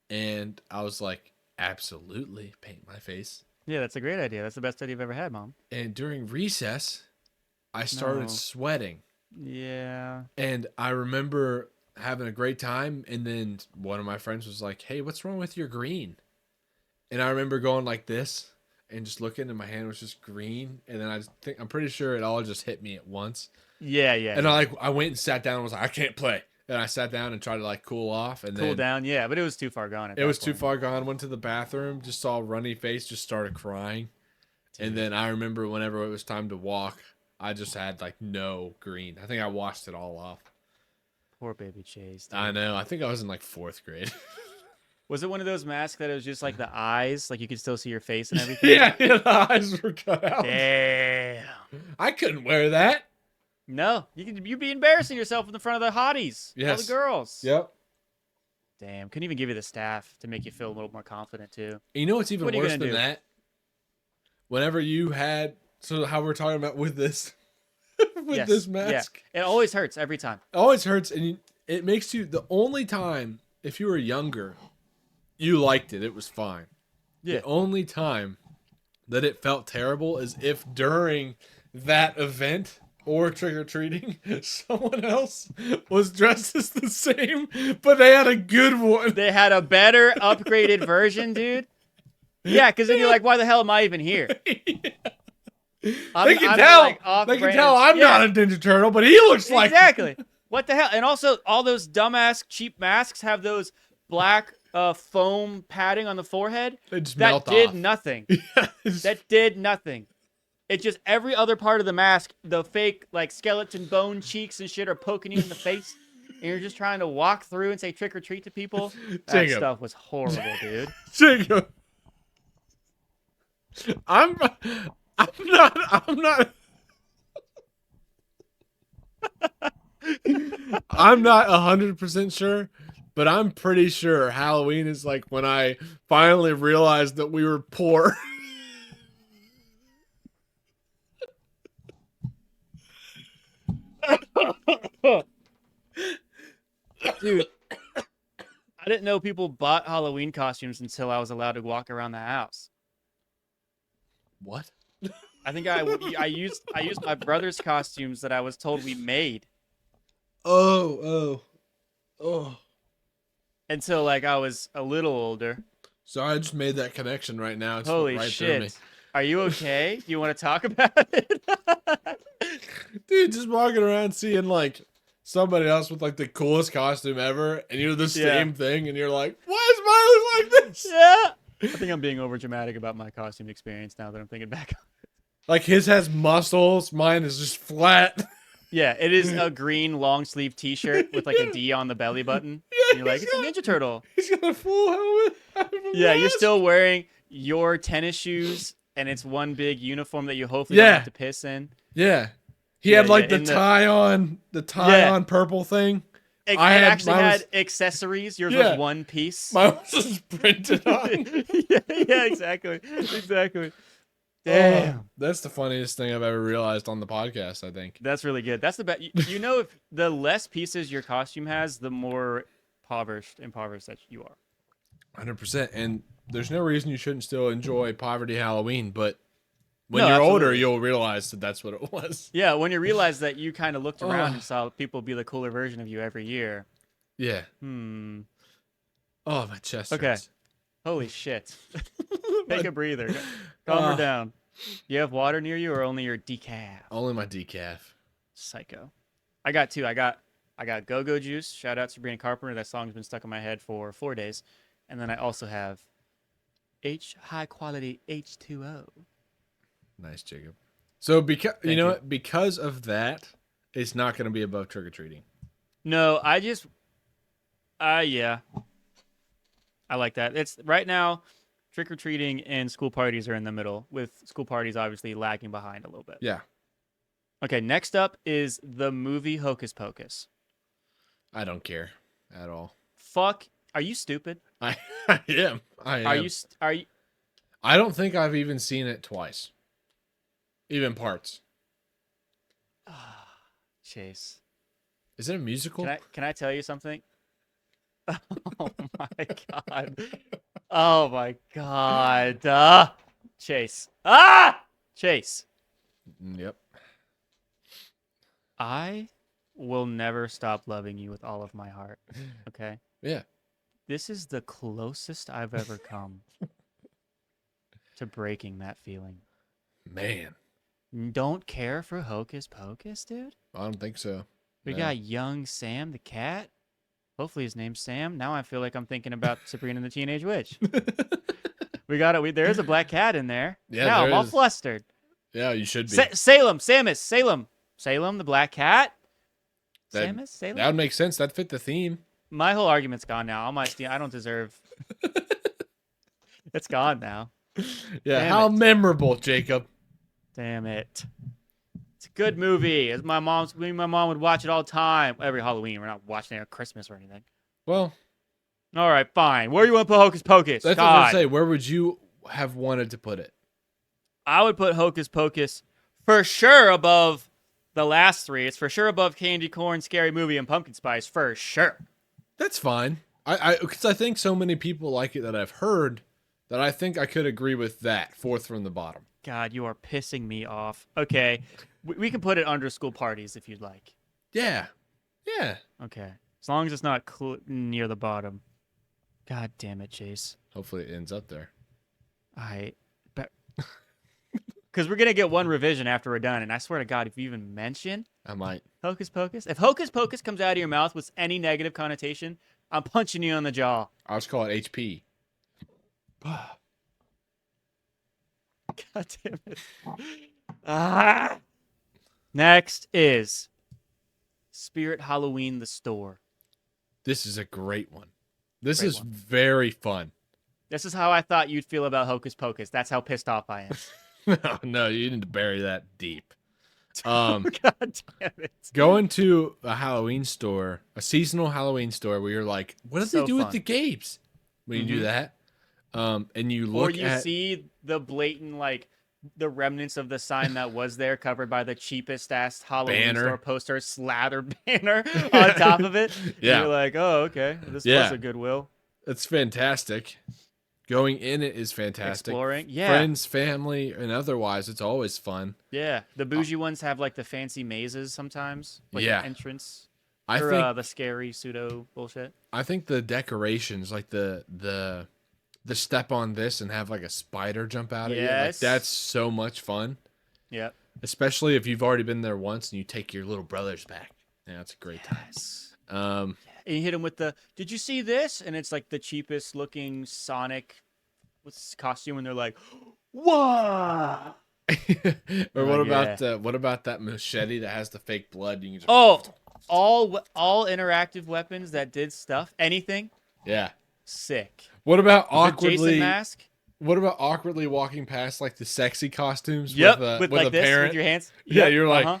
And I was like, absolutely, paint my face. Yeah, that's a great idea. That's the best idea you've ever had, Mom. And during recess, I started No. sweating. Yeah. And I remember having a great time. And then one of my friends was like, hey, what's wrong with your green? And I remember going like this and just looking, and my hand was just green. And then I'm pretty sure it all just hit me at once. Yeah. And I went and sat down and was like, I can't play. And I sat down and tried to like cool off. And cool then down. Yeah, but it was too far gone. it was too far gone. Went to the bathroom, just saw a runny face, just started crying. Dude. And then I remember whenever it was time to walk, I just had like no green. I think I washed it all off. Poor baby Chase. Dude. I know. I think I was in like 4th grade. Was it one of those masks that it was just like the eyes, like you could still see your face and everything? Yeah, the eyes were cut out. Damn. I couldn't wear that. No, you'd be embarrassing yourself in the front of the hotties. All Yes. the girls. Yep. Damn. Couldn't even give you the staff to make you feel a little more confident too. And you know what's even What are you worse gonna than do? that? Whenever you had, so how we're talking about with this, with Yes, this mask, Yeah. It always hurts every time. it always hurts, and it makes you, the only time, if you were younger, you liked it, it was fine. Yeah. The only time that it felt terrible is if during that event or trick-or-treating, someone else was dressed as the same, but they had a good one. They had a better upgraded version, dude. Yeah, because then you're like, why the hell am I even here? They can tell. like, They can off-brand- tell I'm Yeah. not a Ninja Turtle, but he looks like Exactly. What the hell? And also, all those dumbass cheap masks have those black foam padding on the forehead. They just That melt did off. nothing. Yes. That did nothing. It just every other part of the mask, the fake like skeleton bone cheeks and shit are poking you in the face, and you're just trying to walk through and say trick or treat to people. That Jacob. stuff was horrible, dude. Jacob. I'm not I'm not 100% sure, but I'm pretty sure Halloween is like when I finally realized that we were poor. Dude, I didn't know people bought Halloween costumes until I was allowed to walk around the house. What? I think I used my brother's costumes that I was told we made Oh. until like I was a little older. Sorry, I just made that connection right now. It's Holy right through me. shit. Are you okay? Do you want to talk about it? Dude, just walking around seeing like somebody else with like the coolest costume ever, and you're the Yeah. same thing, and you're like, why is mine look like this? Yeah. I think I'm being over dramatic about my costume experience now that I'm thinking back. Like his has muscles, mine is just flat. Yeah, it is a green long sleeve T-shirt with like a D on the belly button. And you're like, it's a Ninja Turtle. He's got a full helmet. Yeah, you're still wearing your tennis shoes, and it's one big uniform that you hopefully don't Yeah. have to piss in. Yeah. He Yeah, had like yeah, the in the- tie on purple thing. It I had- actually mine had was- accessories. Yours Yeah. was one piece. Mine was just printed on. yeah, exactly. Exactly. Damn. Oh, that's the funniest thing I've ever realized on the podcast, I think. That's really good. That's the best. You know, if the less pieces your costume has, the more impoverished that you are. 100%. And there's no reason you shouldn't still enjoy Poverty Halloween, but when No, you're older, absolutely. you'll realize that that's what it was. Yeah, when you realize that you kind of looked around Oh. and saw people be the cooler version of you every year. Yeah. Hmm. Oh, my chest Okay. hurts. Holy shit. Take a breather. Calm her down. You have water near you or only your decaf? Only my decaf. Psycho. I got two. I got Go-Go Juice. Shout out Sabrina Carpenter. That song's been stuck in my head for 4 days. And then I also have high quality H2O. Nice, Jacob. So because Thank you know you. what? Because of that, it's not going to be above trick or treating. No, I just yeah. I like that. It's right now trick or treating and school parties are in the middle, with school parties obviously lagging behind a little bit. Yeah, Okay, next up is the movie Hocus Pocus. I don't care at all. Fuck, are you stupid? I am. I am. Are you I don't think I've even seen it twice. Even parts. Chase? Is it a musical? Can I tell you something? Oh my god. Oh my god. Chase. Chase. Yep. I will never stop loving you with all of my heart. Okay? Yeah. This is the closest I've ever come to breaking that feeling. Man, Don't care for Hocus Pocus, dude? I don't think so. We No. got young Sam the cat. Hopefully his name's Sam. Now I feel like I'm thinking about Sabrina the Teenage Witch. We got it. There is a black cat in there. Yeah, now there I'm all is. flustered. Yeah, you should be. Salem, the black cat. That- Salem. That would make sense. That fit the theme. My whole argument's gone now. All my I don't deserve. It's gone now. Yeah, Damn how it. memorable, Jacob. Damn it. It's a good movie. As my mom would watch it all the time. Every Halloween. We're not watching it at Christmas or anything. Well, All right, fine. Where do you want to put Hocus Pocus? that's what I was God. gonna say. Where would you have wanted to put it? I would put Hocus Pocus for sure above the last three. It's for sure above Candy Corn, Scary Movie, and Pumpkin Spice for sure. That's fine. Because I think so many people like it that I've heard that I think I could agree with that fourth from the bottom. God, you are pissing me off. Okay, we can put it under School Parties if you'd like. Yeah, yeah. Okay, as long as it's not near the bottom. God damn it, Chase. Hopefully it ends up there. Because we're gonna get one revision after we're done, and I swear to God, if you even mention I might. Hocus Pocus, if Hocus Pocus comes out of your mouth with any negative connotation, I'm punching you on the jaw. I'll just call it HP. God damn it. Ah. Next is Spirit Halloween the Store. This is a great one. This Great is one. very fun. This is how I thought you'd feel about Hocus Pocus. That's how pissed off I am. No, you need to bury that deep. God damn it. Going to a Halloween store, a seasonal Halloween store where you're like, what do So they do with fun. the capes? When you do Mhm. that, and you Or look you at see the blatant, like, the remnants of the sign that was there covered by the cheapest ass Halloween Banner. store poster slather banner on top of it. Yeah. And you're like, oh, okay. This Yeah. was a Goodwill. it's fantastic. Going in it is fantastic. Exploring. Yeah. Friends, family, and otherwise, it's always fun. Yeah. The bougie ones have, like, the fancy mazes sometimes. Like Yeah. the entrance. I Or think the scary pseudo bullshit. I think the decorations, like the step on this and have like a spider jump out at you, like Yes. that's so much fun. Yep. Especially if you've already been there once and you take your little brothers back. Yeah, it's a great time. Yes. Um, And you hit him with the, did you see this? And it's like the cheapest looking Sonic with costume, and they're like, "What?" or Oh, what about that machete that has the fake blood? You can just Oh, all interactive weapons that did stuff, anything, yeah. sick. What about The Jason awkwardly? mask. What about awkwardly walking past like the sexy costumes Yep, with like a this parent? with your hands. Yeah, Yep, you're like, uh-huh.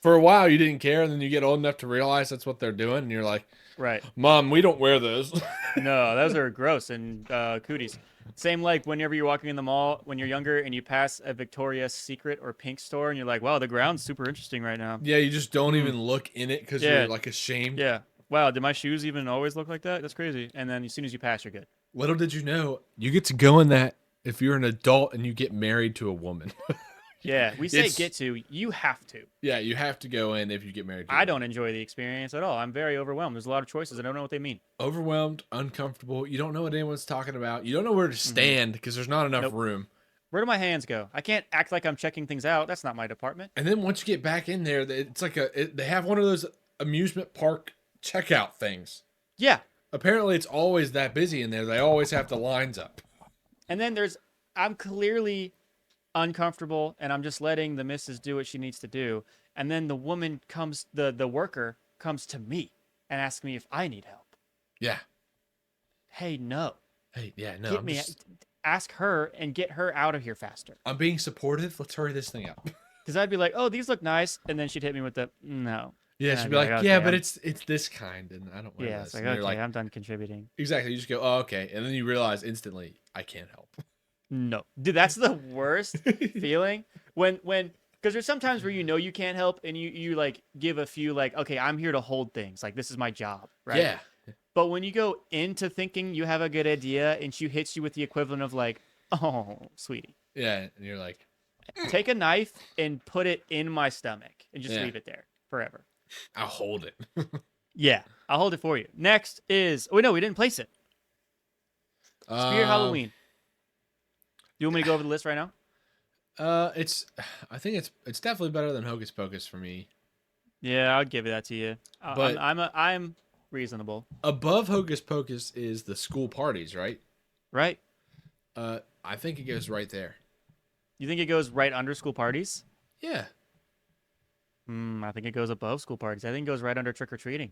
for a while you didn't care, and then you get old enough to realize that's what they're doing, and you're like, Right. Mom, we don't wear those. No, those are gross and cooties. Same like whenever you're walking in the mall when you're younger and you pass a Victoria's Secret or Pink store and you're like, wow, the ground's super interesting right now. Yeah, you just don't even look in it because Yeah. you're like ashamed. Yeah. Wow, did my shoes even always look like that? That's crazy. And then as soon as you pass, you're good. Little did you know, you get to go in that if you're an adult and you get married to a woman. Yeah, we say It's- get to. You have to. Yeah, you have to go in if you get married to a I woman. don't enjoy the experience at all. I'm very overwhelmed. There's a lot of choices. I don't know what they mean. Overwhelmed, uncomfortable. You don't know what anyone's talking about. You don't know where to stand because there's not enough Nope. room. Where do my hands go? I can't act like I'm checking things out. That's not my department. And then once you get back in there, it's like they have one of those amusement park checkout things. Yeah. Apparently, it's always that busy in there. They always have the lines up. And then I'm clearly uncomfortable and I'm just letting the missus do what she needs to do. And then the woman comes, the worker comes to me and asks me if I need help. Yeah. Hey, no. Hey, yeah, no. Get me, ask her and get her out of here faster. I'm being supportive. Let's hurry this thing up. Because I'd be like, oh, these look nice. And then she'd hit me with the, no. Yeah, And she'd I'd be like, okay, yeah, but I'm- it's this kind, and I don't wear Yeah, this. it's like, And you're okay, I'm done contributing. exactly. You just go, oh, okay, and then you realize instantly, I can't help. No. Dude, that's the worst feeling. When because there's sometimes where you know you can't help and you like give a few like, okay, I'm here to hold things. Like this is my job, right? Yeah, But when you go into thinking you have a good idea and she hits you with the equivalent of like, oh, sweetie, yeah, and you're like, take a knife and put it in my stomach and just Yeah. leave it there forever. I'll hold it. Yeah, I'll hold it for you. Next is, oh, no, we didn't place it. Spirit Halloween. Do you want me to go over the list right now? I think it's definitely better than Hocus Pocus for me. Yeah, I'll give that to you. But- I'm reasonable, Above Hocus Pocus is the school parties, right? right? I think it goes right there. You think it goes right under school parties? Yeah. I think it goes above school parties. I think it goes right under trick or treating.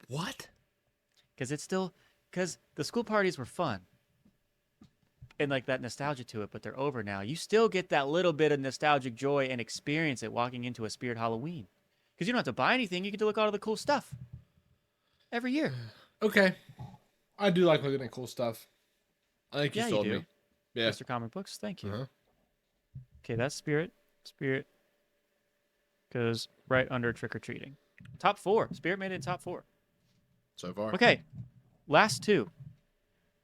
What? because the school parties were fun and like that nostalgia to it, but they're over now. You still get that little bit of nostalgic joy and experience it walking into a Spirit Halloween, because you don't have to buy anything. You get to look at all the cool stuff every year. Okay. I do like looking at cool stuff. I think you Yeah, you sold do. me. Yeah. Mr. Comic Books, thank you. Uh-huh. Okay, that's Spirit. Spirit goes right under Trick or Treating. Top 4. Spirit made it in top 4. So far. Okay, last 2.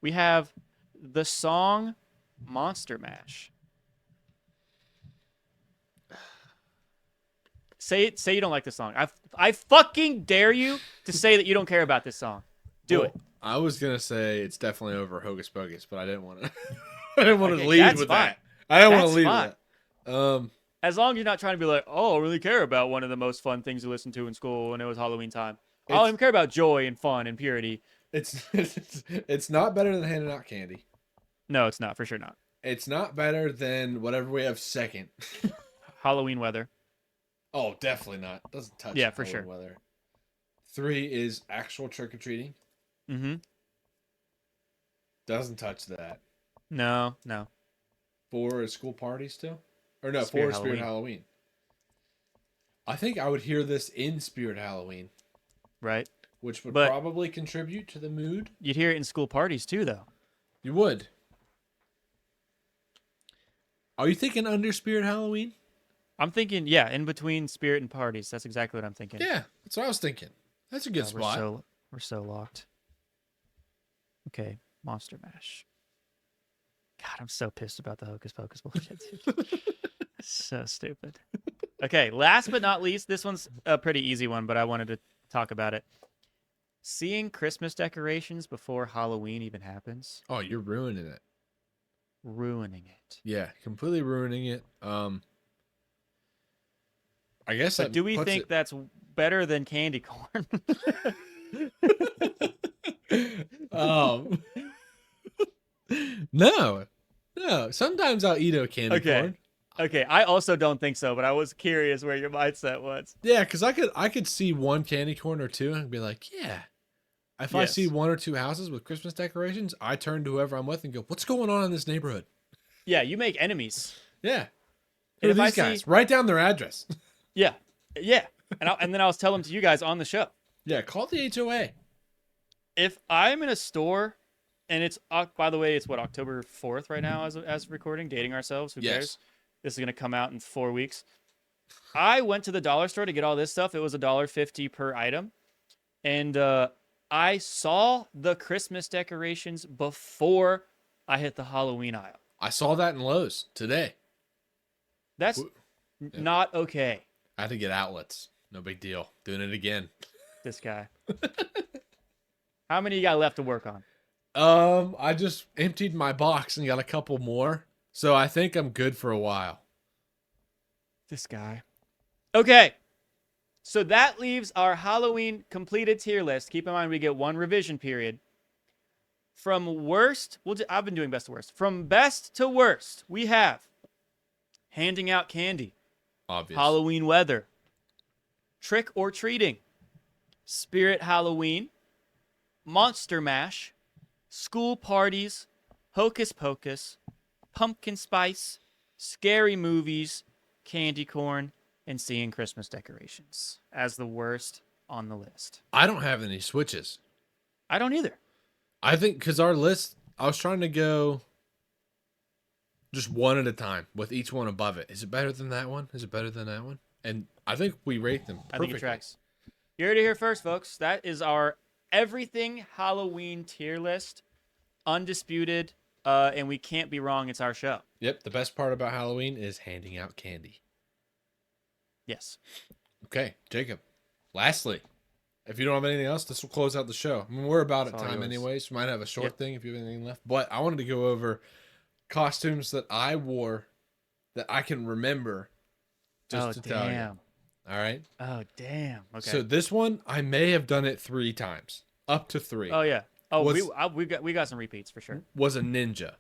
We have the song Monster Mash. Say you don't like this song. I fucking dare you to say that you don't care about this song. Do it. I was gonna say it's definitely over Hocus Pocus, but I didn't want to. I didn't want to Okay, lead that's with fine. that. I didn't want That's to lead fine. with that. As long as you're not trying to be like, oh, I really care about one of the most fun things to listen to in school when it was Halloween time. I don't even care about joy and fun and purity. It's not better than handing out candy. No, it's not. For sure not. It's not better than whatever we have second. Halloween weather. Oh, definitely not. Doesn't touch. Yeah, for Halloween sure. Weather. 3 is actual trick or treating. Mm-hmm. Doesn't touch that. No. 4 is school party still, or no? Spirit 4 is Spirit Halloween. I think I would hear this in Spirit Halloween, Right? which would But- probably contribute to the mood. You'd hear it in school parties too, though. You would. Are you thinking under Spirit Halloween? I'm thinking, yeah, in between Spirit and parties. That's exactly what I'm thinking. Yeah, that's what I was thinking. That's a good God, spot. We're so locked. Okay, Monster Mash. God, I'm so pissed about the Hocus Pocus bullshit, dude. So stupid. Okay, last but not least, this one's a pretty easy one, but I wanted to talk about it. Seeing Christmas decorations before Halloween even happens, Oh, you're ruining it. ruining it. Yeah, completely ruining it. I guess. But that do we puts think it- that's better than candy corn? um, no. Sometimes I'll eat a candy Okay. corn. Okay, I also don't think so, but I was curious where your mindset was. Yeah, because I could see one candy corn or two and be like, yeah. If I Yes. see 1 or 2 houses with Christmas decorations, I turn to whoever I'm with and go, "What's going on in this neighborhood?" Yeah, you make enemies. Yeah. And Who are if I these see- guys? Write down their address. Yeah, and then I'll tell them to you guys on the show. Yeah, call the HOA. If I'm in a store, and it's by the way, it's what, October 4th right now as of recording, dating ourselves. Who Yes. cares? This is gonna come out in 4 weeks. I went to the dollar store to get all this stuff. It was $1.50 per item, and I saw the Christmas decorations before I hit the Halloween aisle. I saw that in Lowe's today. That's not okay. I had to get outlets. No big deal. Doing it again. This guy. How many you got left to work on? I just emptied my box and got a couple more. So I think I'm good for a while. This guy. Okay. So that leaves our Halloween completed tier list. Keep in mind we get 1 revision period. From worst, I've been doing best to worst. From best to worst, we have handing out candy, Obvious. Halloween weather, trick or treating, Spirit Halloween, Monster Mash, school parties, Hocus Pocus, pumpkin spice, scary movies, candy corn, and seeing Christmas decorations as the worst on the list. I don't have any switches. I don't either. I think because our list, I was trying to go just one at a time with each one above it. Is it better than that one? Is it better than that one? And I think we rate them perfectly. I think it tracks. You heard it here first, folks. That is our everything Halloween tier list. Undisputed. And we can't be wrong. It's our show. Yep. The best part about Halloween is handing out candy. Yes. Okay, Jacob. Lastly, if you don't have anything else, this will close out the show. I mean, we're about at It's all time yours. anyways. We might have a short Yep. thing if you have anything left. But I wanted to go over costumes that I wore that I can remember just to tell you. damn. All right. Oh, damn. Okay. So this one, I may have done it 3 times, up to 3. oh, yeah. Oh, Was- we got some repeats for sure. Was a ninja.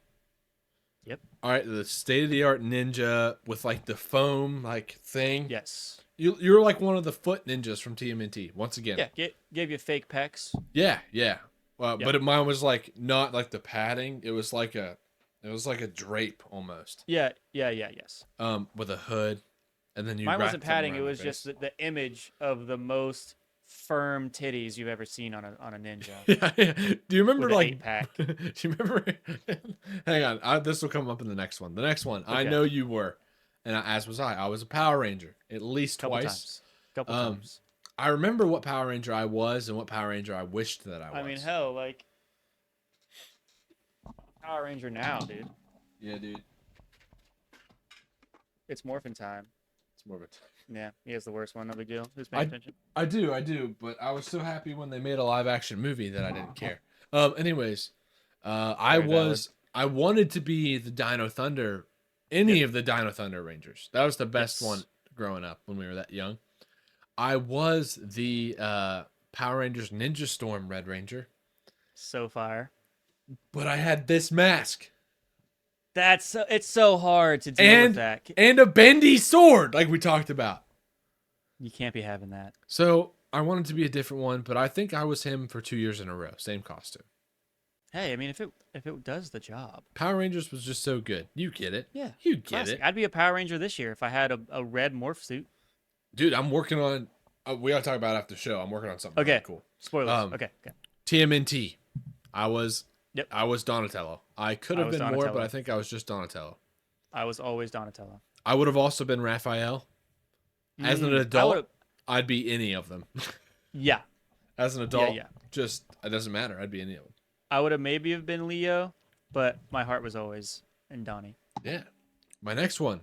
Yep. All right, the state of the art ninja with like the foam like thing. Yes. You're like one of the foot ninjas from TMNT once again. Yeah. Gave you fake pecs. Yeah, yeah. But mine was like not like the padding. It was like a drape almost. Yes. With a hood, and then you. Mine wrapped wasn't something padding. It around my was just face. the image of the most firm titties you've ever seen on a ninja Yeah. Do you remember with an like? 8-pack. Do you remember? Hang on, this will come up in the next one. The next one, I Okay. know you were, and as was I. I was a Power Ranger at least Couple twice. times. Couple Um, times. I remember what Power Ranger I was and what Power Ranger I wished that I was. I mean, hell, like Power Ranger now, dude. Yeah, dude. It's morphin' time. It's more of a. Yeah, he has the worst one. No big deal. Who's paying attention? I do, but I was so happy when they made a live action movie that I didn't care. Anyways, I Very valid. wanted to be the Dino Thunder, any of the Dino Thunder Rangers. That was the best Yes. one growing up when we were that young. I was the Power Rangers Ninja Storm Red Ranger, So fire. but I had this mask It's so hard to deal with that. and a bendy sword, like we talked about. You can't be having that. So I wanted to be a different one, but I think I was him for 2 years in a row. Same costume. Hey, I mean, if it does the job. Power Rangers was just so good. You get it. Yeah. You get Classic. it. I'd be a Power Ranger this year if I had a red morph suit. Dude, I'm working on. We gotta talk about it after the show. I'm working on something Okay. really cool. Spoilers. Okay. TMNT. I was. Yep. I was Donatello. I could have was been more, Donatello. but I think I was just Donatello. I was always Donatello. I would have also been Raphael. As an I adult, would've- I'd be any of them. Yeah. As an adult, Yeah. just it doesn't matter. I'd be any of them. I would have maybe have been Leo, but my heart was always in Donnie. Yeah. My next one,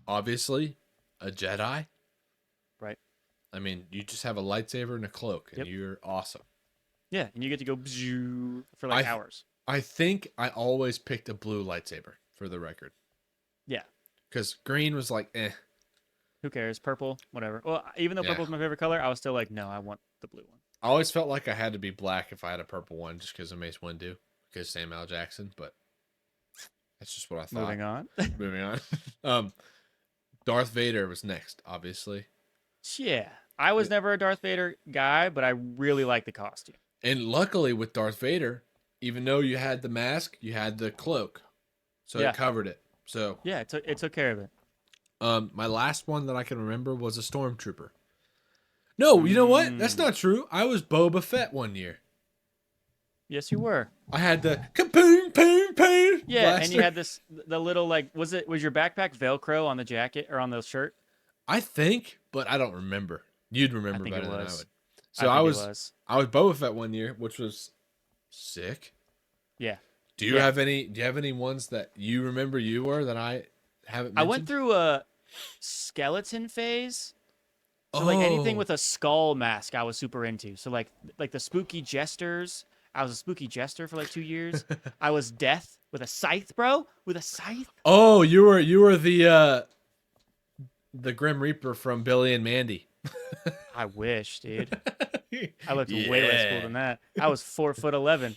obviously, a Jedi. Right. I mean, you just have a lightsaber and a cloak, and Yep. you're awesome. Yeah, and you get to go bzzz for like hours. I think I always picked a blue lightsaber, for the record. Yeah. Because green was like, eh. Who cares? Purple, whatever. Well, even though Yeah. purple is my favorite color, I was still like, no, I want the blue one. I always felt like I had to be black if I had a purple one, just because of Mace Windu, because Samuel L. Jackson. But that's just what I thought. Moving on. Moving on. Darth Vader was next, obviously. Yeah. I was never a Darth Vader guy, but I really like the costume. And luckily with Darth Vader, even though you had the mask, you had the cloak, so Yeah. it covered it. So Yeah, it took care of it. my last one that I can remember was a stormtrooper. No, you know what? That's not true. I was Boba Fett one year. Yes, you were. I had the kapoom, poom, poom. Yeah, and blaster. you had the little like was your backpack Velcro on the jacket or on the shirt? I think, but I don't remember. You'd remember think better it than I was. would. So I I think was, it was. I was Boba Fett one year, which was sick. Yeah. Do you Yeah. have any? Do you have any ones that you remember you were that I haven't? I Mentioned? went through a skeleton phase. So like anything Oh. with a skull mask I was super into. So like the spooky jesters. I was a spooky jester for like 2 years. I was Death with a scythe, bro. With a scythe. Oh, you were the Grim Reaper from Billy and Mandy. I wish, dude. I looked way less cool than that. I was 4'11",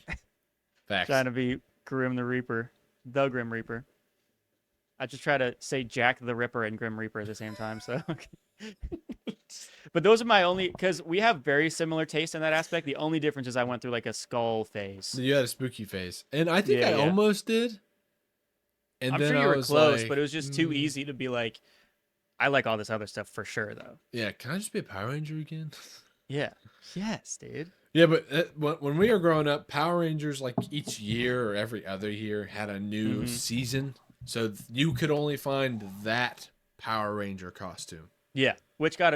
Facts. trying to be Grim the Reaper, the Grim Reaper. I just try to say Jack the Ripper and Grim Reaper at the same time. So, but those are my only because we have very similar taste in that aspect. The only difference is I went through like a skull phase. You had a spooky face, and I think Yeah, I yeah. almost did. And I'm then sure I you were was close, like, but it was just too easy to be like, I like all this other stuff for sure, though. Yeah, can I just be a Power Ranger again? Yeah. Yes, dude. Yeah, but when we were growing up, Power Rangers like each year or every other year had a new season, so you could only find that Power Ranger costume. Yeah, which got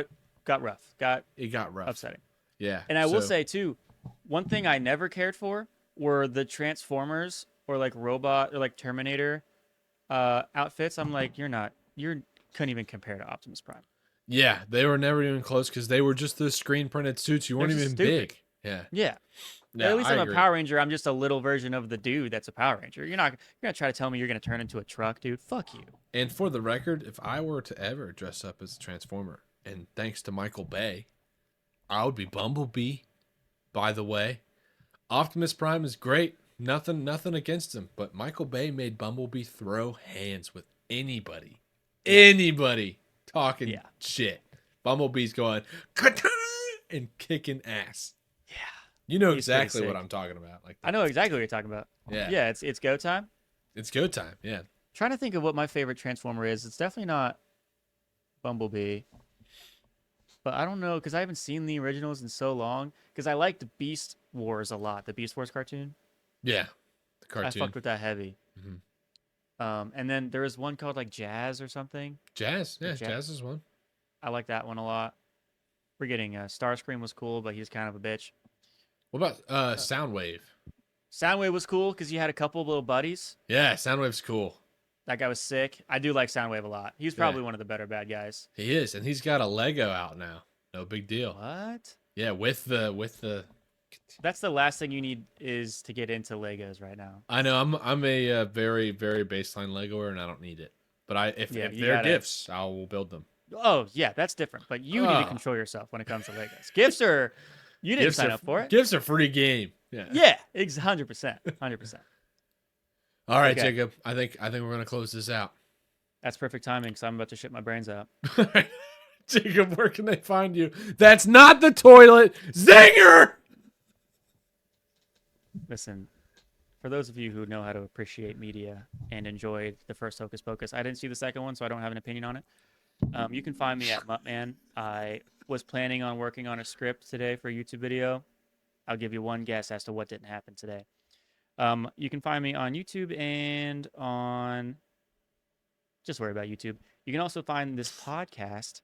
rough, It got rough. upsetting. Yeah, And I will so- say too, one thing I never cared for were the Transformers or like robot or like Terminator outfits. I'm like, you couldn't even compare to Optimus Prime. yeah, they were never even close because they were just the screen printed suits. You weren't They're even just stupid. big. Yeah, Yeah. yeah. At least I I'm agree. a Power Ranger. I'm just a little version of the dude that's a Power Ranger. You're gonna try to tell me you're gonna turn into a truck, dude. Fuck you. And for the record, if I were to ever dress up as a Transformer, and thanks to Michael Bay, I would be Bumblebee. By the way, Optimus Prime is great. Nothing against him, but Michael Bay made Bumblebee throw hands with anybody. Anybody talking shit. Bumblebee's going "Katana!" and kicking ass. You know He's pretty exactly what sick. I'm talking about. Like, I know exactly what you're talking about. yeah, Yeah, it's go time. it's go time. Yeah, Trying to think of what my favorite Transformer is. It's definitely not Bumblebee. But I don't know because I haven't seen the originals in so long. Because I liked Beast Wars a lot, the Beast Wars cartoon. yeah, the I cartoon. fucked with that heavy. Mhm. And then there was one called like Jazz or something. Jazz, yeah, Ja- Jazz is one. I like that one a lot. Forgetting Starscream was cool, but he's kind of a bitch. What about Soundwave? Soundwave was cool because you had a couple of little buddies. Yeah, Soundwave's cool. That guy was sick. I do like Soundwave a lot. He's probably one of the better bad guys. He is, and he's got a Lego out now. No big deal. What? Yeah, with the. That's the last thing you need is to get into Legos right now. I know I'm a very very baseline Legoer, and I don't need it. But if Yeah, if you they're gotta- gifts, I will build them. Oh, yeah, that's different. But you need to control yourself when it comes to Legos. Gifts are, you didn't sign up for it. Gifts are free game. Yeah. Yeah, 100%. 100%. All right, Okay. Jacob. I think we're gonna close this out. That's perfect timing because I'm about to shit my brains out. Jacob, where can they find you? That's not the toilet. Zinger! Listen, for those of you who know how to appreciate media and enjoyed the first Hocus Pocus, I didn't see the second one, so I don't have an opinion on it. You can find me at Muttman. I was planning on working on a script today for a YouTube video. I'll give you one guess as to what didn't happen today. You can find me on YouTube and on... Just worry about YouTube. You can also find this podcast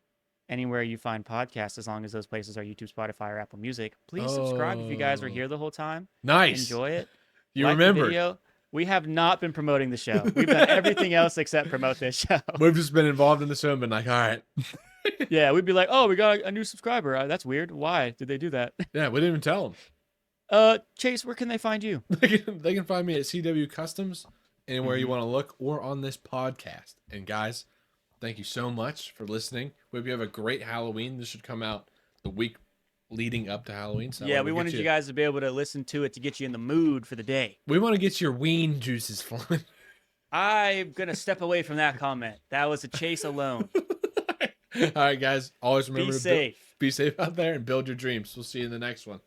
anywhere you find podcasts, as long as those places are YouTube, Spotify, or Apple Music. Please subscribe if you guys were here the whole time. Nice. Enjoy it. You Like the remembered. video. We have not been promoting the show. We've done everything else except promote this show. We've just been involved in the show and been like, all right. Yeah, we'd be like, oh, we got a new subscriber. That's weird. Why did they do that? Yeah, we didn't even tell them. Chase, where can they find you? They can find me at CW Customs, anywhere you Mhm. want to look, or on this podcast. And guys, thank you so much for listening. We hope you have a great Halloween. This should come out the week leading up to Halloween. So Yeah, we'll we get wanted you guys to be able to listen to it to get you in the mood for the day. We want to get your ween juices flowing. I'm going to step away from that comment. That was a Chase alone. All right, guys. Always remember Be to safe. be safe out there and build your dreams. We'll see you in the next one.